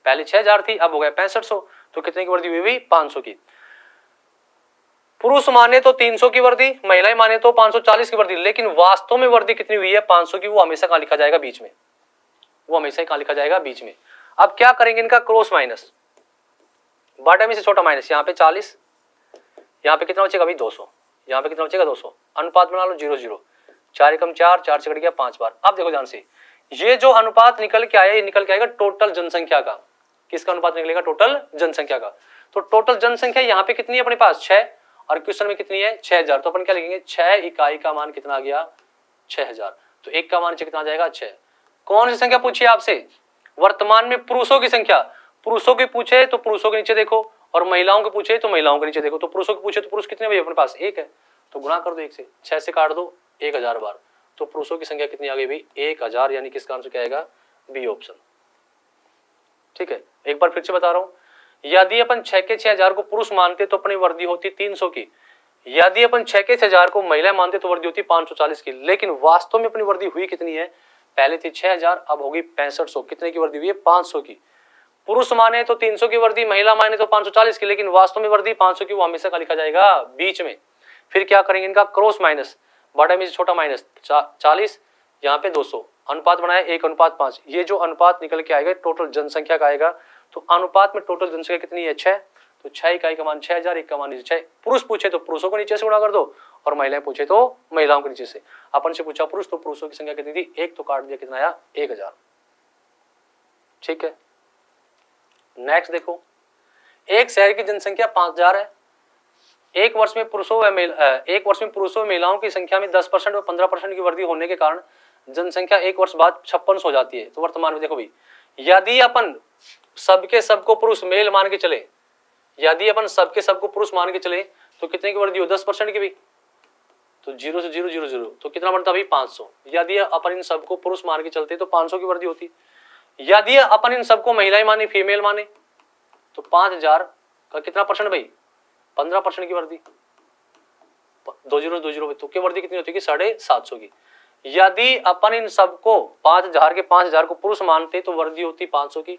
Speaker 1: पहले 6000 थी अब हो गया 6500, तो कितने की वृद्धि हुई 500 की। पुरुष माने तो 300 की वृद्धि, महिलाएं माने तो 540 की वृद्धि, लेकिन वास्तव में वृद्धि कितनी हुई है 500 की। वो हमेशा कहां लिखा जाएगा बीच में, वो हमेशा कहां लिखा जाएगा बीच में। अब क्या करेंगे इनका क्रॉस माइनस, बड़ा में से छोटा माइनस, यहाँ पे 40, यहाँ पे कितना बचेगा भाई 200, यहाँ पे कितना बचेगा 200। अनुपात बना लो 0-0, 4 एकम 4, 4 से कट गया 5 बार। अब देखो ध्यान से, ये जो अनुपात निकल के आया, ये निकल के आएगा टोटल जनसंख्या का। किसका अनुपात निकलेगा टोटल जनसंख्या का। तो टोटल जनसंख्या यहाँ पे कितनी है अपने पास 6, और क्वेश्चन में कितनी है 6000, तो अपन क्या लिखेंगे 6 इकाई का मान कितना आ गया 6000, तो एक का मान कितना आ जाएगा 6। कौन सी संख्या पूछी आपसे, वर्तमान में पुरुषों की संख्या। पुरुषों की पूछे तो पुरुषों के नीचे देखो, और महिलाओं के पूछे तो महिलाओं के नीचे देखो। तो पुरुषों के पूछे तो पुरुष कितने भाई अपने पास 1 है, तो गुणा कर दो 1 से, 6 से काट दो 1000 बार, तो पुरुषों की संख्या कितनी आ गई भाई 1000, यानी किसका आंसर क्या आएगा बी ऑप्शन। ठीक है, एक बार फिर से बता रहा हूं, यदि अपन 6 के 6000 को पुरुष मानते तो अपनी वृद्धि होती 300 की। यदि अपन 6 के 6000 को महिला मानते तो वृद्धि होती 540 की। लेकिन वास्तव में अपनी वृद्धि हुई कितनी है, पहले थी 6000 अब होगी 6500, कितने की वृद्धि हुई है 500 की। पुरुष माने तो 300 की वृद्धि, महिला माने तो 540 की, लेकिन वास्तव में वृद्धि 500 की, वो हमेशा का लिखा जाएगा बीच में। फिर क्या करेंगे इनका क्रॉस माइनस, बड़ा में से छोटा माइनस, 40, यहाँ पे 200, अनुपात बनाया 1:5। ये जो अनुपात निकल के आएगा टोटल जनसंख्या का आएगा। तो अनुपात में टोटल जनसंख्या कितनी है 6, तो 6 इकाई का मान 6000, एक का मान नीचे 6। पुरुष पूछे तो पुरुषों को नीचे से गुणा कर दो, और महिलाएं पूछे तो महिलाओं के नीचे से। अपन से पूछा पुरुष, तो पुरुषों की संख्या कितनी थी 1, तो काट दिया कितना आया 1000। ठीक है, नेक्स्ट देखो, एक शहर की जनसंख्या 5000 है। एक वर्ष में पुरुषों व महिलाओं की संख्या में 10% व 15% की वृद्धि होने के कारण जनसंख्या एक वर्ष बाद 56 हो जाती है। तो वर्तमान में देखो भाई, यदि अपन सबके सबको पुरुष मेल मान के चले, यदि अपन सबके सबको पुरुष मान के चले तो कितने की वृद्धि हो 10% की भी, तो 0 से 0 0 0, तो कितना बनता भाई 500। यदि अपन इन सबको पुरुष मान के चलते तो 500 की वृद्धि होती। यदि अपन इन सबको महिलाएं माने, फीमेल माने, तो 5000 का कितना परसेंट भाई 15% की वृद्धि, 2020, तो क्या वृद्धि कितनी होती है 750 की। यदि अपन इन सबको 5000 को पुरुष मानते तो वृद्धि होती 500 की।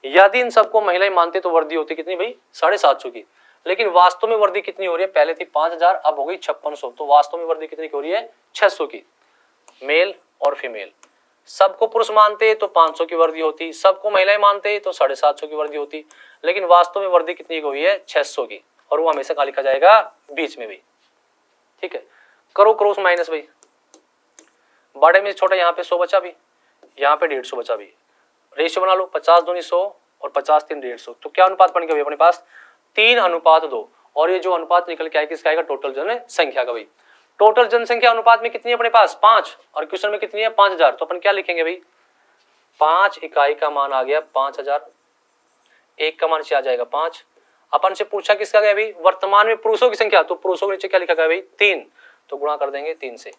Speaker 1: यदि इन सबको महिलाएं मानते तो वृद्धि होती कितनी भाई 750 की। लेकिन वास्तव में वृद्धि कितनी हो रही है, पहले थी 5000 अब हो गई 5600, तो वास्तव में वृद्धि कितनी की हो रही है 600 की। मेल और फीमेल, सबको पुरुष मानते तो 500 की वृद्धि होती, सबको महिलाएं मानते तो 750 की वृद्धि होती, लेकिन वास्तव में वृद्धि कितनी की हुई है 600 की, और वो हमेशा कहां लिखा जाएगा बीच में भी। ठीक है, करो क्रॉस माइनस भाई, बड़े में छोटा, यहाँ पे 100 बचा भी, यहाँ पे 150 बचा भी। रेशियो बना लो 50 दूनी 100 और 50 3 150, तो क्या अनुपात बन गया अपने पास 3:2। और ये जो अनुपात निकल के आएगा किसका आएगा टोटल जनसंख्या का भाई। टोटल जनसंख्या अनुपात में कितनी है अपने पास 5, और क्वेश्चन में कितनी है 5000, तो अपन क्या लिखेंगे भाई 5 इकाई का मान आ गया 5000, एक का मान से आ जाएगा 5। अपन से पूछा किसका गया भाई वर्तमान में पुरुषों की संख्या, तो पुरुषों के नीचे क्या लिखा गया भाई 3, तो गुणा कर देंगे 3 से,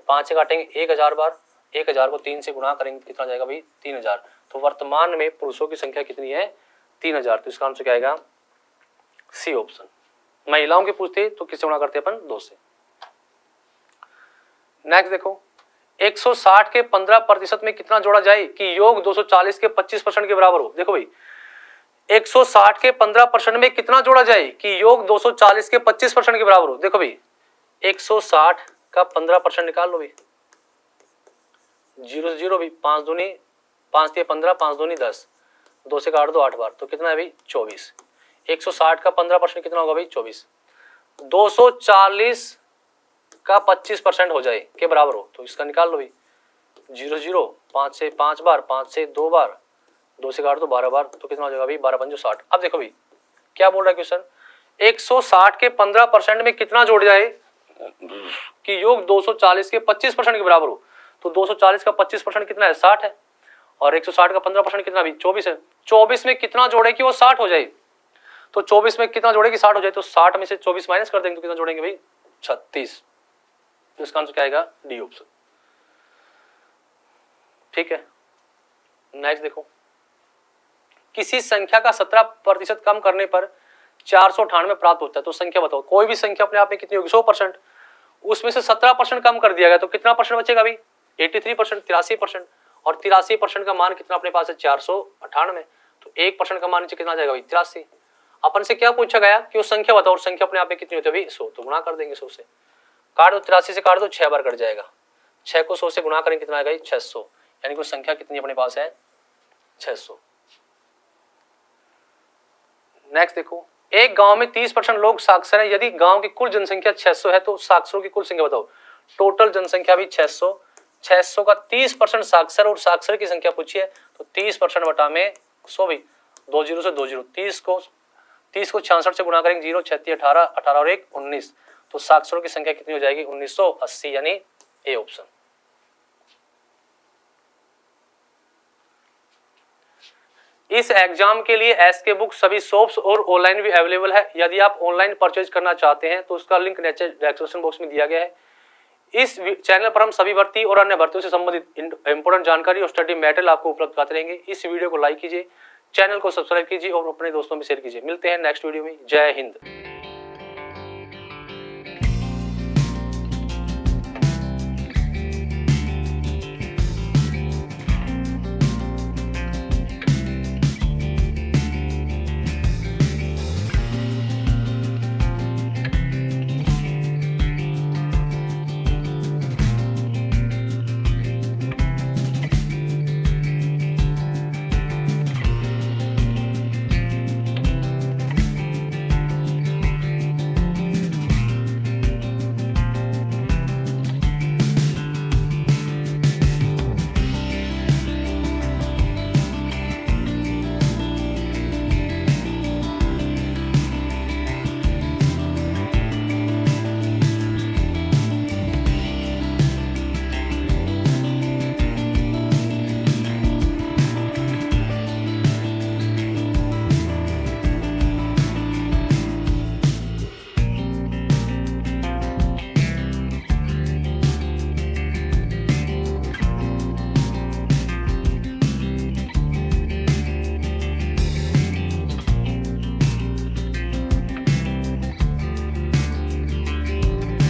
Speaker 1: 5 से काटेंगे 1000 बार, 1000 को 3 से गुणा करेंगे कितना जाएगा भाई 3000। तो वर्तमान में पुरुषों की संख्या कितनी है 3000, तो इसका आंसर क्या आएगा सी ऑप्शन। महिलाओं के पूछते तो किससे गुणा करते अपन 2 से। नेक्स्ट देखो, 160 के 15% में कितना जोड़ा जाए कि योग 240 के 25% के बराबर हो। देखो भाई 160 के 15% में कितना जोड़ा जाए कि योग 240 के 25% के बराबर हो। देखो भाई 160 का 15% निकाल लो भाई, 0 से 0 भी, 5 दूनी 5 दिए 15, 5 दूनी 10, 2 से काट दो 8 बार, तो कितना है भाई 24। 160 का 15% कितना होगा भाई 24। 240 का 25% हो जाए के बराबर हो, तो इसका निकाल लो भाई, 0 0, 5 से 5 बार, 5 से 2 बार, 2 से काट दो 12 बार, तो कितना हो जाएगा भाई 12 5 60। अब देखो भाई क्या बोल रहा है क्वेश्चन, 160 के 15% में कितना जोड़ जाए कि योग 240 के 25% के बराबर हो। तो 240 का 25% कितना है 60 है, और 160 का 15% कितना भी 24 है। 24 में कितना जोड़े कि वो 60 हो जाए, तो 24 में कितना जोड़े कि 60 हो जाए, तो 60 में से 24 माइनस कर देंगे तो कितना जोड़ेंगे भाई 36। तो इसका आंसर क्या आएगा डी ऑप्शन। ठीक है, नेक्स्ट देखो, किसी संख्या का 17% कम करने पर 498 प्राप्त होता है, तो संख्या बताओ। कोई भी संख्या अपने आप में कितनी होगी 100%, उसमें से 17% कम कर दिया गया तो कितना परसेंट बचेगा भाई 83%, 83%, और 83% का मान कितना अपने पास है 498, तो 1% का मान नीचे कितना जाएगा भाई 83। अपन से क्या पूछा गया कि वो संख्या बताओ, और संख्या अपने आप में कितनी होती है भाई 100, तो गुणा कर देंगे 100 से, काट दो 83 से काट दो 6 बार कट जाएगा, 6 को 100 से गुणा करेंगे कितना आएगा 600, यानी कि संख्या कितनी अपने पास है 600। नेक्स्ट देखो, एक गांव में 30% लोग साक्षर हैं, यदि गांव की कुल जनसंख्या 600 है तो साक्षरों की कुल संख्या बताओ। टोटल जनसंख्या भी 600, 600 का 30% साक्षर, और साक्षर की संख्या पूछी है तो 30% बटा में 100 भी, 2 0 से 2 0, 30 को 66 से गुणा करेंगे 0 6 18, 18 और 1 19, तो साक्षरों की संख्या कितनी हो जाएगी 1980, यानी ए ऑप्शन। इस एग्जाम के लिए एसके बुक सभी शॉप्स और ऑनलाइन भी अवेलेबल है। यदि आप ऑनलाइन परचेज करना चाहते हैं तो उसका लिंक नीचे डिस्क्रिप्शन बॉक्स में दिया गया है। इस चैनल पर हम सभी भर्ती और अन्य भर्तियों से संबंधित इंपोर्टेंट जानकारी और स्टडी मटेरियल आपको उपलब्ध कराते रहेंगे। इस वीडियो को लाइक कीजिए, चैनल को सब्सक्राइब कीजिए और अपने दोस्तों में शेयर कीजिए। मिलते हैं नेक्स्ट वीडियो में। जय हिंद।